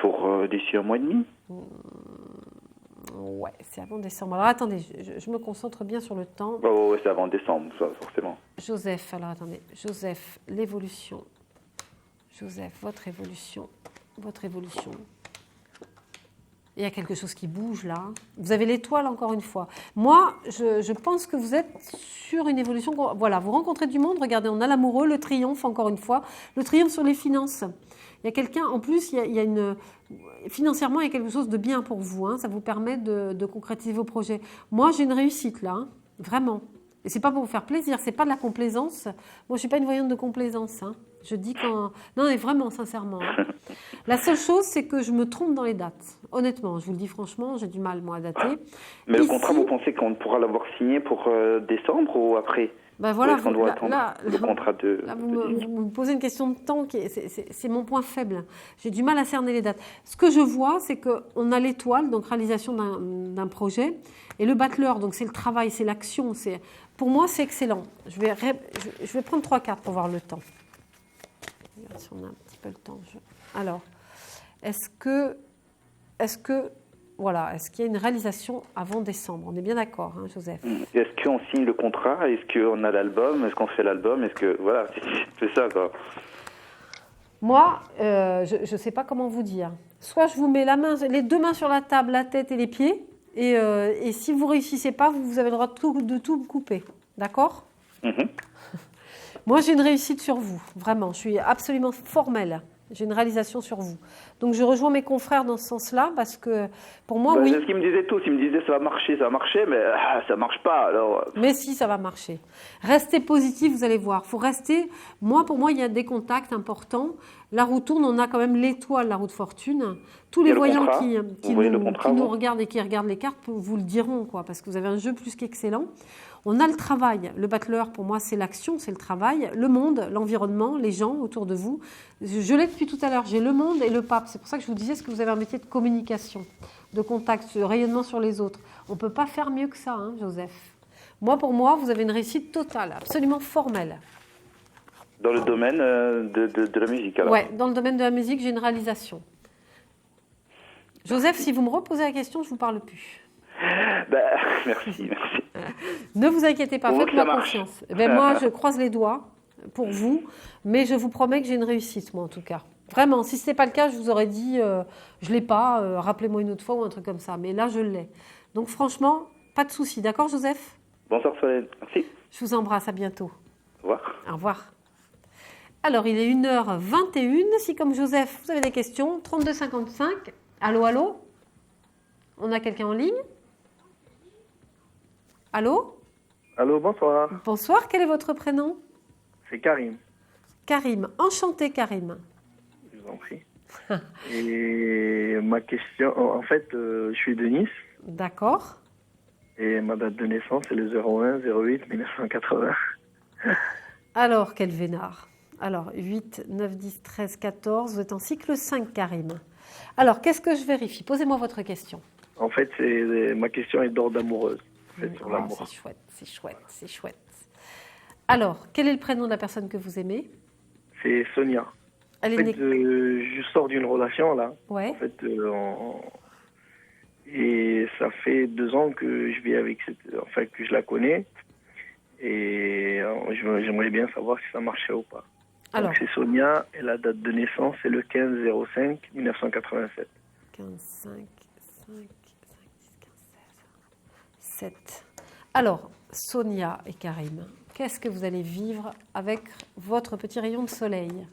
Pour d'ici 1 mois et demi. Ouais, c'est avant décembre. Alors attendez, je me concentre bien sur le temps. Ouais, c'est avant décembre, ça, forcément. Joseph, alors attendez. Joseph, l'évolution. Joseph, votre évolution. Il y a quelque chose qui bouge là. Vous avez l'étoile encore une fois. Moi, je pense que vous êtes sur une évolution. Voilà, vous rencontrez du monde. Regardez, on a l'amoureux, le triomphe encore une fois. Le triomphe sur les finances. Il y a quelqu'un, en plus, financièrement, il y a quelque chose de bien pour vous. Hein, ça vous permet de concrétiser vos projets. Moi, j'ai une réussite là, hein, vraiment. Et c'est pas pour vous faire plaisir, c'est pas de la complaisance. Moi, je suis pas une voyante de complaisance. Hein. Je dis quand... Non, mais vraiment, sincèrement. Hein. La seule chose, c'est que je me trompe dans les dates. Honnêtement, je vous le dis franchement, j'ai du mal, moi, à dater. Mais le contrat, vous pensez qu'on pourra l'avoir signé pour décembre ou après? Ben voilà, est-ce qu'on doit attendre le contrat de... Là, vous me posez une question de temps, c'est mon point faible. J'ai du mal à cerner les dates. Ce que je vois, c'est qu'on a l'étoile, donc réalisation d'un projet, et le battleur, donc c'est le travail, c'est l'action. Pour moi, c'est excellent. Je vais prendre 3 cartes pour voir le temps. Regarde si on a un petit peu le temps. Alors, est-ce qu'il y a une réalisation avant décembre? On est bien d'accord, hein, Joseph? Est-ce qu'on signe le contrat? Est-ce qu'on a l'album? Est-ce qu'on fait l'album? Est-ce que... Voilà, c'est ça, quoi. Moi, je ne sais pas comment vous dire. Soit je vous mets les 2 mains sur la table, la tête et les pieds, et si vous ne réussissez pas, vous avez le droit de tout couper. D'accord? Moi, j'ai une réussite sur vous, vraiment. Je suis absolument formelle. J'ai une réalisation sur vous. Donc, je rejoins mes confrères dans ce sens-là parce que, pour moi, oui. C'est ce qu'ils me disaient tous. Ils me disaient ça va marcher, mais ça marche pas. Alors... Mais si, ça va marcher. Restez positif, vous allez voir. Faut rester. Pour moi, il y a des contacts importants. La roue tourne, on a quand même l'étoile, la roue de fortune. Tous les voyants qui nous regardent et qui regardent les cartes vous le diront, quoi, parce que vous avez un jeu plus qu'excellent. On a le travail. Le battleur, pour moi, c'est l'action, c'est le travail. Le monde, l'environnement, les gens autour de vous. Je l'ai depuis tout à l'heure. J'ai le monde et le pape. C'est pour ça que je vous disais, est-ce que vous avez un métier de communication, de contact, de rayonnement sur les autres? On ne peut pas faire mieux que ça, hein, Joseph. Pour moi, vous avez une réussite totale, absolument formelle. Dans le domaine de la musique, alors? Oui, dans le domaine de la musique, j'ai une réalisation. Joseph, si vous me reposez la question, je ne vous parle plus. Merci. Ne vous inquiétez pas, faites-moi confiance. Moi, je croise les doigts pour vous, mais je vous promets que j'ai une réussite, moi, en tout cas. Vraiment, si ce n'était pas le cas, je vous aurais dit, je ne l'ai pas, rappelez-moi une autre fois ou un truc comme ça. Mais là, je l'ai. Donc, franchement, pas de souci. D'accord, Joseph? Bonsoir, Solène. Merci. Je vous embrasse. À bientôt. Au revoir. Au revoir. Alors, il est 1h21. Si, comme Joseph, vous avez des questions, 32 55. Allô, allô? On a quelqu'un en ligne? Allô? Allô, bonsoir. Bonsoir, quel est votre prénom? C'est Karim. Karim, enchanté Karim. Je vous en prie. Et ma question, en fait, je suis de Nice. D'accord. Et ma date de naissance, c'est le 01-08-1980. Alors, quel vénard. Alors, 8, 9, 10, 13, 14, vous êtes en cycle 5, Karim. Alors, qu'est-ce que je vérifie? Posez-moi votre question. En fait, ma question est d'ordre amoureuse. Sur l'amour. C'est chouette. Alors, quel est le prénom de la personne que vous aimez? C'est Sonia. Je sors d'une relation, là. Ouais. En fait, et ça fait 2 ans que je vis avec que je la connais. Et j'aimerais bien savoir si ça marchait ou pas. Alors. Donc, c'est Sonia, et la date de naissance, c'est le 15-05-1987. 15, 5, 5, 5, 10, 15, 16, 7. Alors, Sonia et Karim, qu'est-ce que vous allez vivre avec votre petit rayon de soleil?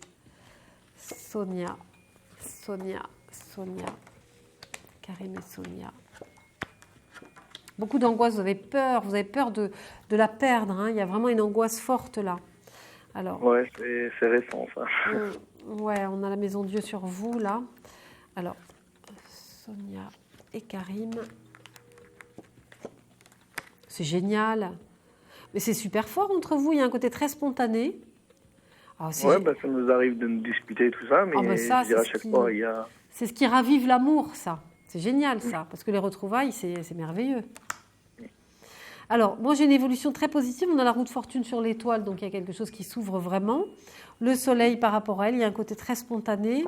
Sonia, Karim et Sonia. Beaucoup d'angoisse, vous avez peur de la perdre, hein. Il y a vraiment une angoisse forte là. Alors, ouais, c'est récent ça. Ouais, on a la maison Dieu sur vous là. Alors, Sonia et Karim. C'est génial. Mais c'est super fort entre vous, il y a un côté très spontané. Alors, ça nous arrive de nous disputer tout ça, mais ça, je dirais à chaque fois, il y a... C'est ce qui ravive l'amour, ça. C'est génial, ça, parce que les retrouvailles, c'est merveilleux. Alors, moi, j'ai une évolution très positive. On a la roue de fortune sur l'étoile, donc il y a quelque chose qui s'ouvre vraiment. Le soleil par rapport à elle, il y a un côté très spontané.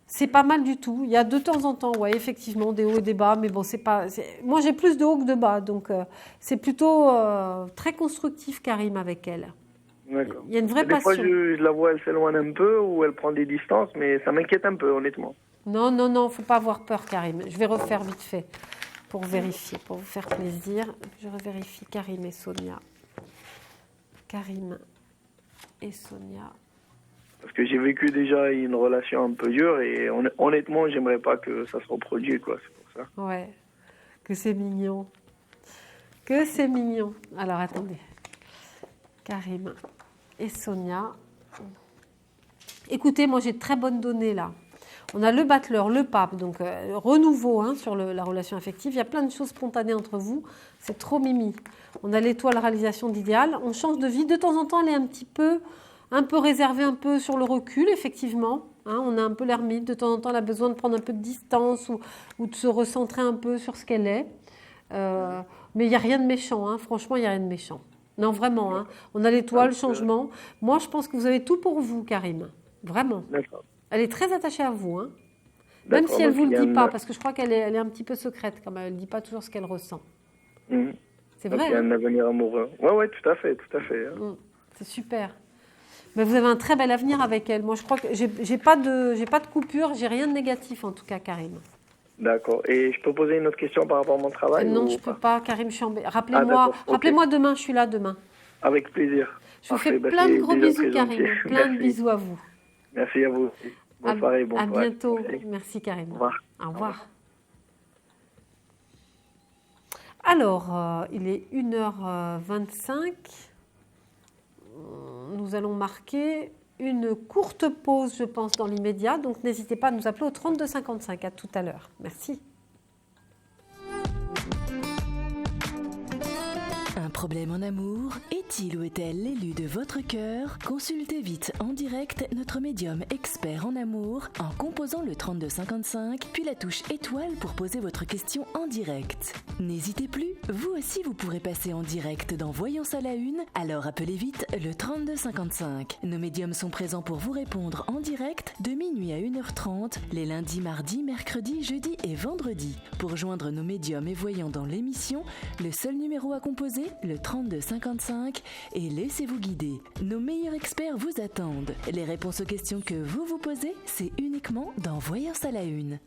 C'est pas mal du tout. Il y a de temps en temps, ouais, effectivement, des hauts et des bas, mais bon, c'est pas... Moi, j'ai plus de hauts que de bas, donc c'est plutôt très constructif, Karim, avec elle. D'accord. Il y a une vraie passion. Des fois, je la vois, elle s'éloigne un peu, ou elle prend des distances, mais ça m'inquiète un peu, honnêtement. Non, faut pas avoir peur, Karim. Je vais refaire vite fait. Pour vérifier, pour vous faire plaisir. Je revérifie Karim et Sonia. Karim et Sonia. Parce que j'ai vécu déjà une relation un peu dure et honnêtement, j'aimerais pas que ça se reproduise, quoi. C'est pour ça. Ouais, que c'est mignon. Alors, attendez. Karim et Sonia. Écoutez, moi j'ai de très bonnes données là. On a le battleur, le pape, donc renouveau sur la relation affective. Il y a plein de choses spontanées entre vous. C'est trop mimi. On a l'étoile réalisation d'idéal. On change de vie. De temps en temps, elle est un peu réservée, un peu sur le recul, effectivement. On a un peu l'ermite. De temps en temps, elle a besoin de prendre un peu de distance ou de se recentrer un peu sur ce qu'elle est. Mais il n'y a rien de méchant. Franchement, il n'y a rien de méchant. Non, vraiment. On a l'étoile, le changement. Moi, je pense que vous avez tout pour vous, Karim. Vraiment. D'accord. Elle est très attachée à vous, même si elle ne vous le dit pas, parce que je crois qu'elle est un petit peu secrète quand même. Elle ne dit pas toujours ce qu'elle ressent. C'est vrai. Il y a un avenir amoureux. Oui, tout à fait. C'est super. Mais vous avez un très bel avenir avec elle. Moi, je crois que j'ai pas de coupure, j'ai rien de négatif en tout cas, Karim. D'accord. Et je peux poser une autre question par rapport à mon travail? Non, je ne peux pas, Karim. Je suis rappelez-moi demain, je suis là demain. Avec plaisir. Je vous fais plein de gros bisous, Karim. Plein de bisous à vous. Merci à vous aussi. Bonne soirée, bon courage. À bientôt. Merci, Karim. Au revoir. Au revoir. Alors, il est 1h25. Nous allons marquer une courte pause, je pense, dans l'immédiat. Donc, n'hésitez pas à nous appeler au 32 55. À tout à l'heure. Merci. Un problème en amour? Est-il ou est-elle l'élu de votre cœur? Consultez vite en direct notre médium expert en amour en composant le 32 55, puis la touche étoile pour poser votre question en direct. N'hésitez plus, vous aussi vous pourrez passer en direct dans Voyance à la Une, alors appelez vite le 32 55. Nos médiums sont présents pour vous répondre en direct de minuit à 1h30, les lundis, mardis, mercredis, jeudis et vendredis. Pour joindre nos médiums et voyants dans l'émission, le seul numéro à composer, le 32 55, et laissez-vous guider. Nos meilleurs experts vous attendent. Les réponses aux questions que vous vous posez, c'est uniquement dans Voyance à la Une.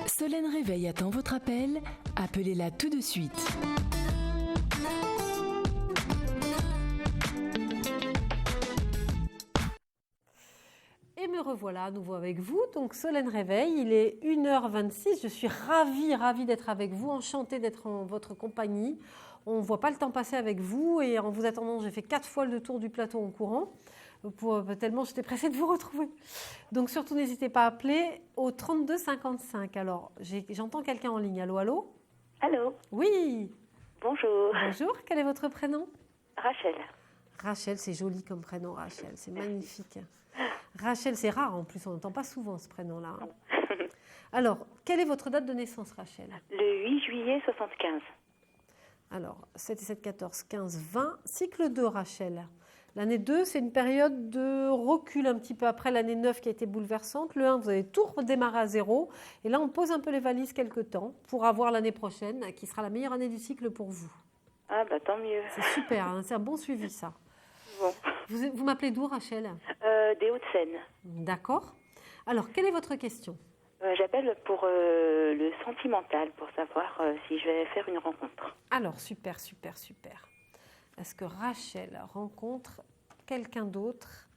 Solène Réveil attend votre appel. Appelez-la tout de suite. Et me revoilà à nouveau avec vous. Donc Solène Réveil, il est 1h26. Je suis ravie d'être avec vous, enchantée d'être en votre compagnie. On ne voit pas le temps passer avec vous et en vous attendant, j'ai fait 4 fois le tour du plateau en courant. Tellement j'étais pressée de vous retrouver. Donc surtout, n'hésitez pas à appeler au 32 55. Alors, j'entends quelqu'un en ligne. Allô, allô? Allô? Oui. Bonjour. Bonjour, quel est votre prénom? Rachel. Rachel, c'est joli comme prénom, Rachel. C'est magnifique. Rachel, c'est rare en plus, on n'entend pas souvent ce prénom-là. Alors, quelle est votre date de naissance, Rachel? Le 8 juillet 75. Alors, 7 et 7, 14, 15, 20. Cycle 2, Rachel. L'année 2, c'est une période de recul un petit peu après l'année 9 qui a été bouleversante. Le 1, vous avez tout redémarré à zéro. Et là, on pose un peu les valises quelque temps pour avoir l'année prochaine, qui sera la meilleure année du cycle pour vous. Ah, bah tant mieux. C'est super, c'est un bon suivi, ça. Bon. Vous m'appelez d'où, Rachel? Des Hauts-de-Seine. D'accord. Alors, quelle est votre question? J'appelle pour le sentimental, pour savoir si je vais faire une rencontre. Alors, super. Est-ce que Rachel rencontre quelqu'un d'autre?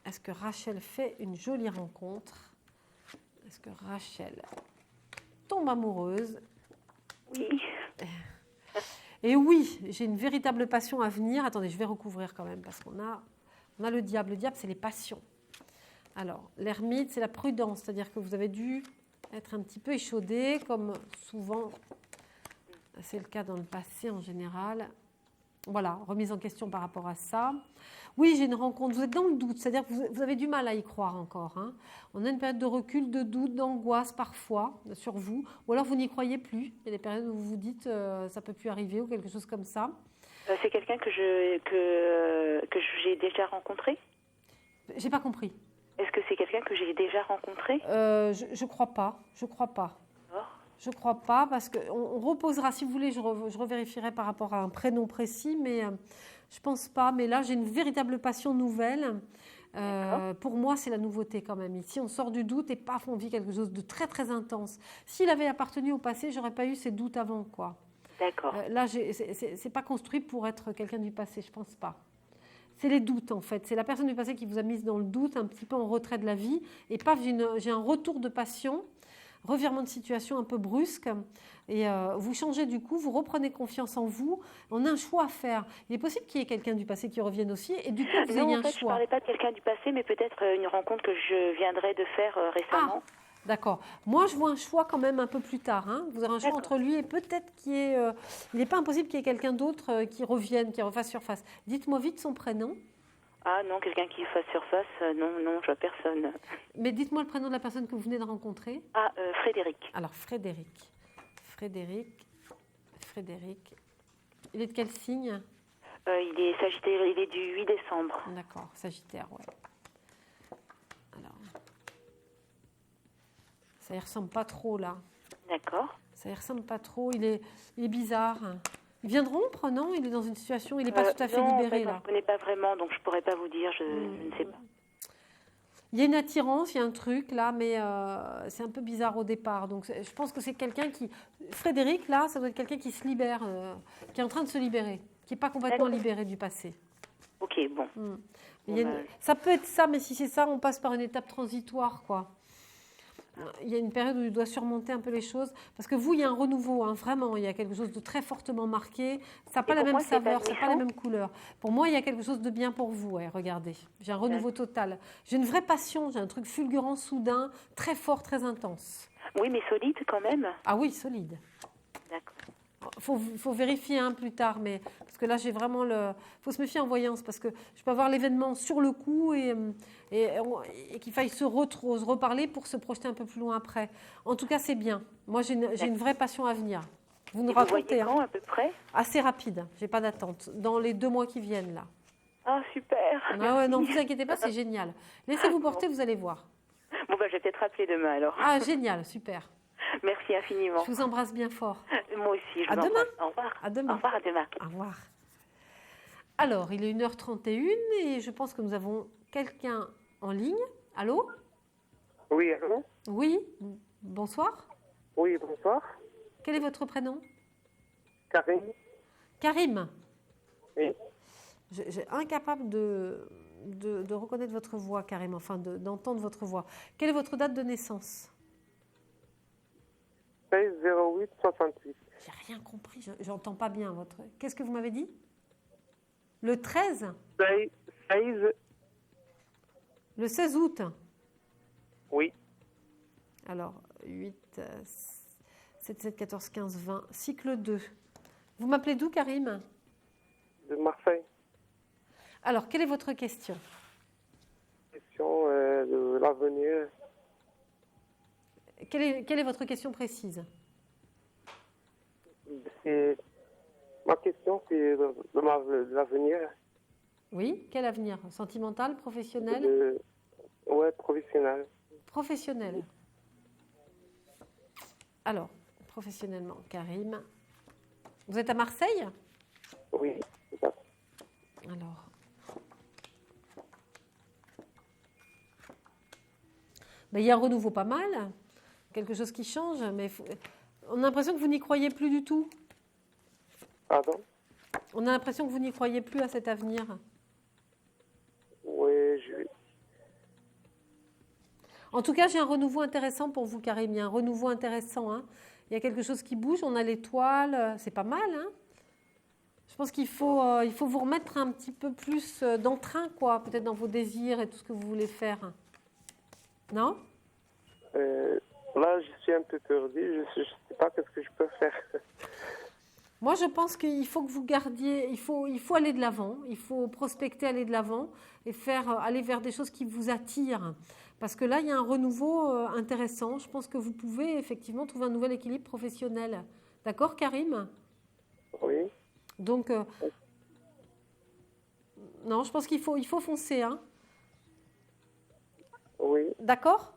Est-ce que Rachel fait une jolie rencontre? Est-ce que Rachel tombe amoureuse? Oui. Et oui, j'ai une véritable passion à venir. Attendez, je vais recouvrir quand même parce qu'on a le diable. Le diable, c'est les passions. Alors, l'ermite, c'est la prudence, c'est-à-dire que vous avez dû être un petit peu échaudé, comme souvent c'est le cas dans le passé en général. Voilà, remise en question par rapport à ça. Oui, j'ai une rencontre. Vous êtes dans le doute, c'est-à-dire que vous avez du mal à y croire encore. On a une période de recul, de doute, d'angoisse parfois sur vous. Ou alors vous n'y croyez plus. Il y a des périodes où vous vous dites ça ne peut plus arriver ou quelque chose comme ça. C'est quelqu'un que j'ai déjà rencontré? J'ai pas compris. Est-ce que c'est quelqu'un que j'ai déjà rencontré? Je crois pas. Je crois pas parce qu'on reposera, si vous voulez, je revérifierai par rapport à un prénom précis, mais je pense pas. Mais là, j'ai une véritable passion nouvelle. Pour moi, c'est la nouveauté quand même. Ici, on sort du doute et paf, on vit quelque chose de très très intense. S'il avait appartenu au passé, j'aurais pas eu ces doutes avant, quoi. D'accord. Là, c'est pas construit pour être quelqu'un du passé, je pense pas. C'est les doutes en fait. C'est la personne du passé qui vous a mise dans le doute, un petit peu en retrait de la vie. Et paf, j'ai un retour de passion. revirement de situation un peu brusque. Et vous changez du coup, vous reprenez confiance en vous. On a un choix à faire. Il est possible qu'il y ait quelqu'un du passé qui revienne aussi. Et du coup, vous ayez un choix. Je ne parlais pas de quelqu'un du passé, mais peut-être une rencontre que je viendrai de faire récemment. Ah, d'accord. Moi, je vois un choix quand même un peu plus tard. Hein. Vous aurez un choix entre lui et peut-être qu'il y ait... il n'est pas impossible qu'il y ait quelqu'un d'autre qui revienne, qui refasse surface. Dites-moi vite son prénom. Ah non, quelqu'un qui fasse surface, non, je vois personne. Mais dites-moi le prénom de la personne que vous venez de rencontrer. Ah, Frédéric. Alors, Frédéric. Il est de quel signe? Il est Sagittaire, il est du 8 décembre. D'accord, Sagittaire, ouais. Alors, ça y ressemble pas trop, là. D'accord. Ça y ressemble pas trop, il est bizarre. Il vient de rompre, non? Il est dans une situation, il n'est pas tout à fait libéré, là. Je ne connais pas vraiment, donc je ne pourrais pas vous dire, je ne sais pas. Il y a une attirance, il y a un truc, là, mais c'est un peu bizarre au départ. Donc, je pense que c'est quelqu'un qui... Frédéric, là, ça doit être quelqu'un qui se libère, qui est en train de se libérer, qui n'est pas complètement libéré du passé. Ok, bon. Ça peut être ça, mais si c'est ça, on passe par une étape transitoire, quoi. Il y a une période où il doit surmonter un peu les choses. Parce que vous, il y a un renouveau, hein, vraiment. Il y a quelque chose de très fortement marqué. Ça n'a pas la même saveur, ça n'a pas la même couleur. Pour moi, il y a quelque chose de bien pour vous. Ouais, regardez, j'ai un renouveau total. J'ai une vraie passion, j'ai un truc fulgurant, soudain, très fort, très intense. Oui, mais solide quand même. Ah oui, solide. D'accord. Faut vérifier plus tard, mais parce que là j'ai vraiment faut se méfier en voyance parce que je peux avoir l'événement sur le coup et qu'il faille se reparler pour se projeter un peu plus loin après. En tout cas, c'est bien. Moi, j'ai une vraie passion à venir. Vous nous racontez. Vous voyez quand, à peu près? Assez rapide. J'ai pas d'attente. Dans les 2 mois qui viennent là. Ah super. Ah ouais, non, vous inquiétez pas, c'est génial. Laissez-vous porter, vous allez voir. Bon je vais peut-être rappeler demain alors. Ah génial, super. Merci infiniment. Je vous embrasse bien fort. Moi aussi, je vous embrasse. Au revoir. À demain. Au revoir, à demain. Au revoir. Alors, il est 1h31 et je pense que nous avons quelqu'un en ligne. Allô? Oui, allô? Oui, bonsoir. Oui, bonsoir. Quel est votre prénom? Karim. Karim? Oui. J'ai incapable de reconnaître votre voix, Karim, enfin d'entendre votre voix. Quelle est votre date de naissance? 16-08-68. J'ai rien compris, j'entends pas bien votre... Qu'est-ce que vous m'avez dit? Le 13? 16. Le 16 août? Oui. Alors, 8, 7, 7, 14, 15, 20, cycle 2. Vous m'appelez d'où, Karim? De Marseille. Alors, quelle est votre question? Question de l'avenir. Quelle est votre question précise? Ma question, c'est de l'avenir. Oui, quel avenir? Sentimental, professionnel? Oui, professionnel. Professionnel. Alors, professionnellement, Karim. Vous êtes à Marseille? Oui, c'est ça. Alors. Ben, il y a un renouveau pas mal, quelque chose qui change, mais on a l'impression que vous n'y croyez plus du tout. Pardon? On a l'impression que vous n'y croyez plus à cet avenir. Oui, En tout cas, j'ai un renouveau intéressant pour vous, Karim. Il y a un renouveau intéressant. Hein. Il y a quelque chose qui bouge, on a l'étoile, c'est pas mal. Hein. Je pense qu'il faut vous remettre un petit peu plus d'entrain, quoi, peut-être dans vos désirs et tout ce que vous voulez faire. Non? Là, je suis un peu perdue. Je ne sais pas ce que je peux faire. Moi, je pense qu'il faut que vous gardiez, il faut aller de l'avant, il faut prospecter, aller de l'avant et aller vers des choses qui vous attirent. Parce que là, il y a un renouveau intéressant. Je pense que vous pouvez effectivement trouver un nouvel équilibre professionnel. D'accord, Karim? Oui. Donc, non, je pense qu'il faut foncer. Hein. Oui. D'accord?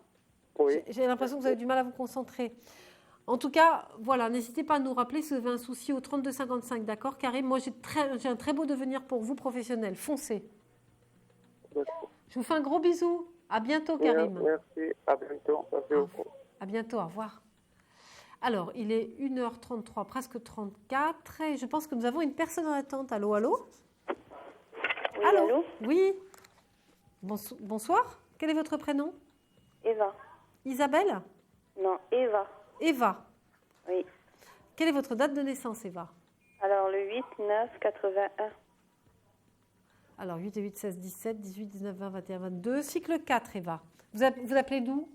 Oui. J'ai l'impression que vous avez du mal à vous concentrer. En tout cas, voilà, n'hésitez pas à nous rappeler si vous avez un souci au 3255, d'accord, Karim? Moi, j'ai un très beau devenir pour vous, professionnel. Foncez. D'accord. Je vous fais un gros bisou. À bientôt, Karim. Merci, à bientôt. Merci beaucoup. À bientôt, au revoir. Alors, il est 1h33, presque 34, et je pense que nous avons une personne en attente. Allô, allô? Oui, allô? Oui. Bonsoir. Quel est votre prénom? Eva. Isabelle? Non, Eva. Eva. Oui. Quelle est votre date de naissance, Eva? Alors, le 8-9-81. Alors, 8 et 8, 16, 17, 18, 19, 20, 21, 22. Cycle 4, Eva. Vous appelez d'où?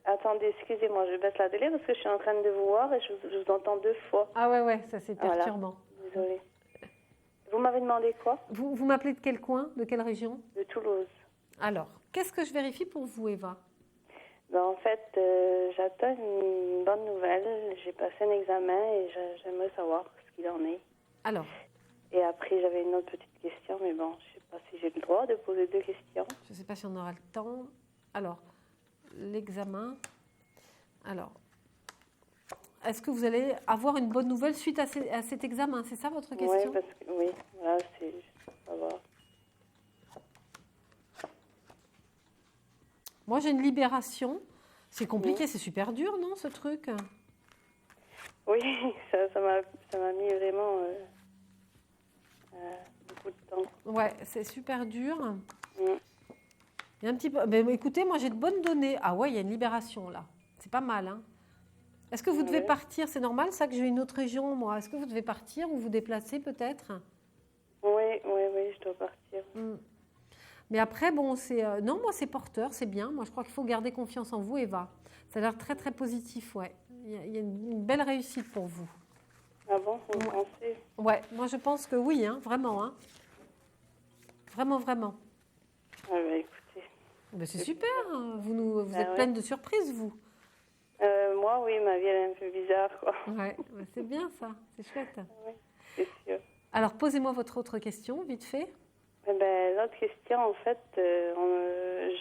Attendez, excusez-moi, je baisse la télé parce que je suis en train de vous voir et je vous entends 2 fois. Ah ouais, ça c'est perturbant. Voilà. Désolée. Vous m'avez demandé quoi? Vous m'appelez de quel coin? De quelle région? De Toulouse. Alors, qu'est-ce que je vérifie pour vous, Eva? Ben, en fait, j'attends une bonne nouvelle. J'ai passé un examen et j'aimerais savoir ce qu'il en est. Alors? Et après, j'avais une autre petite question, mais bon, je ne sais pas si j'ai le droit de poser 2 questions. Je ne sais pas si on aura le temps. Alors, l'examen. Alors, est-ce que vous allez avoir une bonne nouvelle suite à cet examen? C'est ça votre question? Oui, voilà, c'est juste pour savoir. Moi, j'ai une libération. C'est compliqué, c'est super dur, non, ce truc? Oui, ça m'a mis vraiment beaucoup de temps. Ouais, c'est super dur. Il y a un petit peu... Mais écoutez, moi, j'ai de bonnes données. Ah ouais, il y a une libération, là. C'est pas mal, hein. Est-ce que vous devez partir? C'est normal, ça, que j'ai une autre région, moi. Est-ce que vous devez partir ou vous déplacer, peut-être? Oui, je dois partir. Mais après, bon, c'est... non, moi, c'est porteur, c'est bien. Moi, je crois qu'il faut garder confiance en vous, Eva. Ça a l'air très, très positif, ouais. Il y a une belle réussite pour vous. Ah bon, vous pensez? Ouais, moi, je pense que oui, hein, vraiment, hein. Vraiment, vraiment. Ah bah, écoutez. Ben, c'est super, hein. Vous êtes pleine de surprises, vous. Moi, oui, ma vie, elle est un peu bizarre, quoi. Ouais, c'est bien, ça. C'est chouette. Oui, c'est sûr. Alors, posez-moi votre autre question, vite fait. L'autre question, en fait,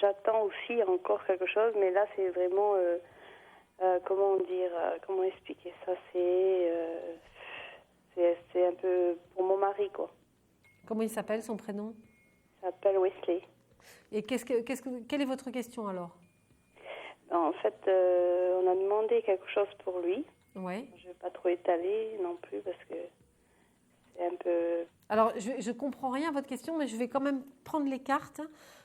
j'attends aussi encore quelque chose, mais là, c'est vraiment, comment expliquer ça? C'est un peu pour mon mari, quoi. Comment il s'appelle, son prénom? Il s'appelle Wesley. Et quelle est votre question, alors? En fait, on a demandé quelque chose pour lui. Ouais. Je ne vais pas trop étaler non plus parce que c'est un peu... Alors, je ne comprends rien à votre question, mais je vais quand même prendre les cartes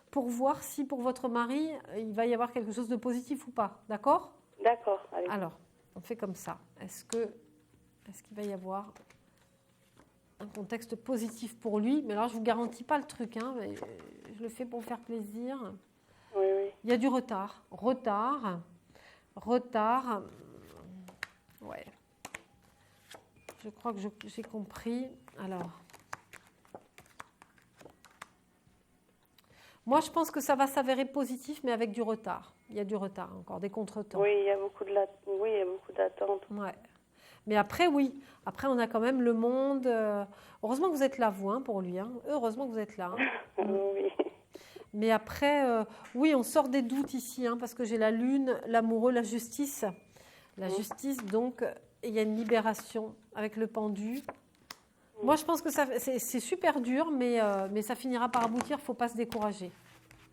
pour voir si pour votre mari, il va y avoir quelque chose de positif ou pas. D'accord? D'accord. Allez. Alors, on fait comme ça. Est-ce qu'il va y avoir un contexte positif pour lui? Mais alors, je ne vous garantis pas le truc, hein, mais je le fais pour faire plaisir. Oui. Il y a du retard. Retard. Ouais. Je crois que j'ai compris. Alors, moi, je pense que ça va s'avérer positif, mais avec du retard. Il y a du retard encore, des contretemps. Oui, il y a beaucoup d'attentes. Ouais. Mais après, oui. Après, on a quand même le monde. Heureusement que vous êtes là, vous, hein, pour lui. Hein. Heureusement que vous êtes là. Hein. Oui. Mais après, oui, on sort des doutes ici, hein, parce que j'ai la lune, l'amoureux, la justice. La justice, donc, il y a une libération avec le pendu. Moi, je pense que c'est super dur, mais ça finira par aboutir. Il ne faut pas se décourager.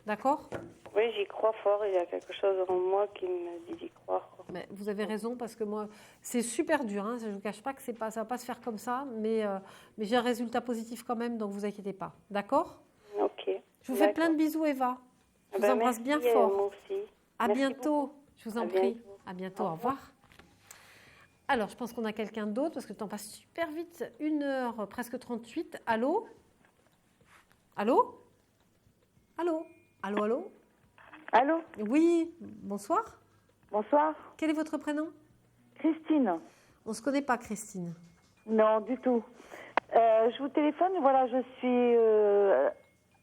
D'accord? Oui, j'y crois fort. Il y a quelque chose en moi qui me dit d'y croire. Quoi. Mais vous avez raison, parce que moi, c'est super dur. Hein, je ne vous cache pas que ça ne va pas se faire comme ça, mais j'ai un résultat positif quand même, donc ne vous inquiétez pas. D'accord? Ok. Je vous fais plein de bisous, Eva. Je vous embrasse bien fort. Moi aussi. À bientôt. Beaucoup. Je vous en prie. À bientôt. Au revoir. Alors, je pense qu'on a quelqu'un d'autre parce que le temps passe super vite. 1h, presque 38. Allô? Allô? Allô? Allô, allô? Allô? Oui, bonsoir. Bonsoir. Quel est votre prénom? Christine. On ne se connaît pas, Christine. Non, du tout. Je vous téléphone, voilà, je suis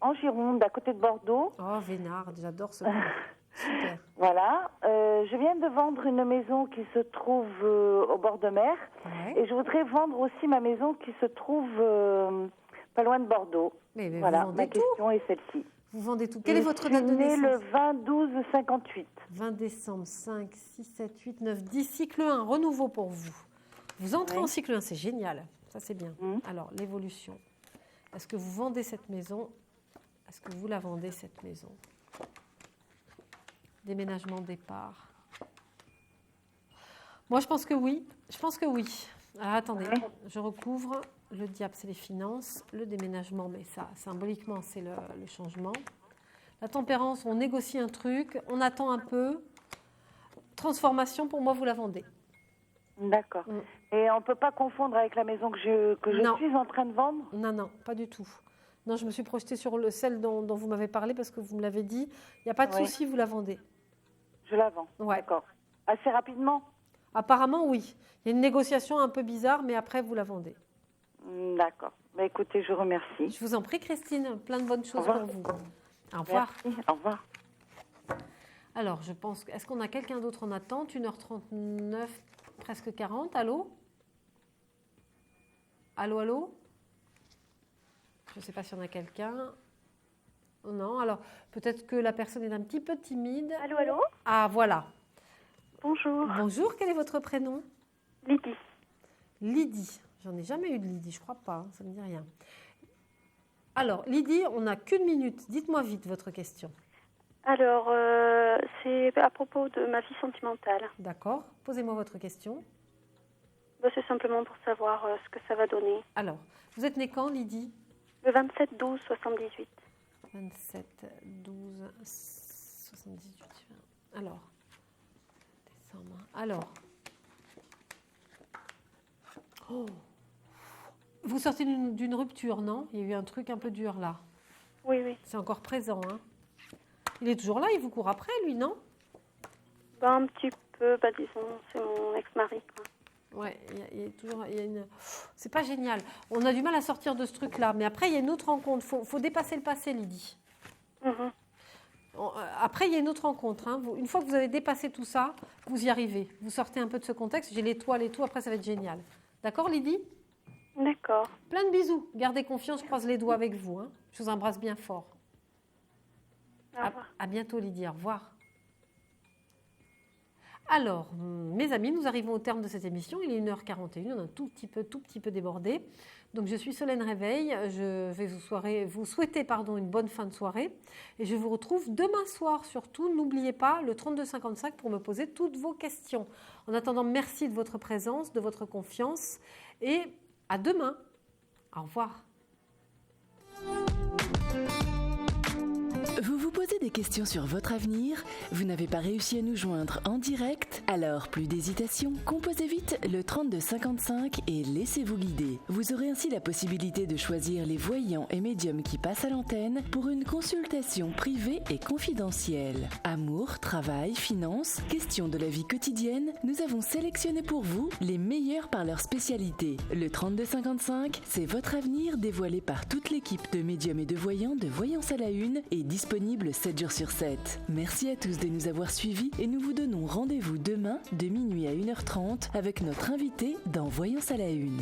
en Gironde, à côté de Bordeaux. Oh, Vénard, j'adore ce nom. Super. Voilà, je viens de vendre une maison qui se trouve au bord de mer. Ouais. Et je voudrais vendre aussi ma maison qui se trouve pas loin de Bordeaux. Mais voilà, ma question est celle-ci. Vous vendez tout. Quelle est votre date de naissance? Le 20-12-58. 20 décembre, 5, 6, 7, 8, 9, 10. Cycle 1, renouveau pour vous. Vous entrez en cycle 1, c'est génial. Ça, c'est bien. Alors, l'évolution. Est-ce que vous vendez cette maison? Est-ce que vous la vendez, cette maison? Déménagement, départ. Moi, je pense que oui. Je pense que oui. Alors, attendez, je recouvre. Le diable, c'est les finances. Le déménagement, mais ça, symboliquement, c'est le changement. La tempérance, on négocie un truc, on attend un peu. Transformation, pour moi, vous la vendez. D'accord. Et on ne peut pas confondre avec la maison que je suis en train de vendre? Non, non, pas du tout. Non, je me suis projetée sur celle dont vous m'avez parlé parce que vous me l'avez dit. Il n'y a pas de souci, vous la vendez. Je la vends. Ouais. D'accord. Assez rapidement? Apparemment, oui. Il y a une négociation un peu bizarre, mais après, vous la vendez. D'accord. Bah, écoutez, je vous remercie. Je vous en prie, Christine. Plein de bonnes choses pour vous. Au revoir. Merci. Au revoir. Alors, je pense... Est-ce qu'on a quelqu'un d'autre en attente? 1h39, presque 40. Allô? Allô, allô? Je ne sais pas si on a quelqu'un. Non, alors peut-être que la personne est un petit peu timide. Allô, allô? Ah, voilà. Bonjour. Bonjour, quel est votre prénom? Lydie. Lydie. J'en ai jamais eu de Lydie, je crois pas, ça ne me dit rien. Alors, Lydie, on n'a qu'une minute. Dites-moi vite votre question. Alors, c'est à propos de ma vie sentimentale. D'accord. Posez-moi votre question. C'est simplement pour savoir ce que ça va donner. Alors, vous êtes née quand, Lydie? Le 27-12-78. 27-12-78. Alors, décembre. Alors. Oh. Vous sortez d'une rupture, non? Il y a eu un truc un peu dur là. Oui, oui. C'est encore présent, hein? Il est toujours là, il vous court après, lui, non? Un petit peu, disons, c'est mon ex-mari, quoi. Ouais, il y a toujours... C'est pas génial. On a du mal à sortir de ce truc-là. Mais après, il y a une autre rencontre. Faut dépasser le passé, Lydie. Après, il y a une autre rencontre. Hein. Une fois que vous avez dépassé tout ça, vous y arrivez. Vous sortez un peu de ce contexte. J'ai l'étoile et tout. Après, ça va être génial. D'accord, Lydie? D'accord. Plein de bisous. Gardez confiance. Je croise les doigts avec vous. Hein. Je vous embrasse bien fort. À bientôt, Lydie. Au revoir. Alors, mes amis, nous arrivons au terme de cette émission. Il est 1h41, on a un tout petit peu débordé. Donc, je suis Solène Réveil. Je vais vous souhaiter une bonne fin de soirée. Et je vous retrouve demain soir, surtout. N'oubliez pas le 3255 pour me poser toutes vos questions. En attendant, merci de votre présence, de votre confiance. Et à demain. Au revoir. Vous vous posez des questions sur votre avenir? Vous n'avez pas réussi à nous joindre en direct? Alors, plus d'hésitation, composez vite le 3255 et laissez-vous guider. Vous aurez ainsi la possibilité de choisir les voyants et médiums qui passent à l'antenne pour une consultation privée et confidentielle. Amour, travail, finances, questions de la vie quotidienne, nous avons sélectionné pour vous les meilleurs par leur spécialité. Le 3255, c'est votre avenir dévoilé par toute l'équipe de médiums et de voyants de Voyance à la Une et disponible 7 jours sur 7. Merci à tous de nous avoir suivis et nous vous donnons rendez-vous demain de minuit à 1h30 avec notre invité dans Voyance à la Une.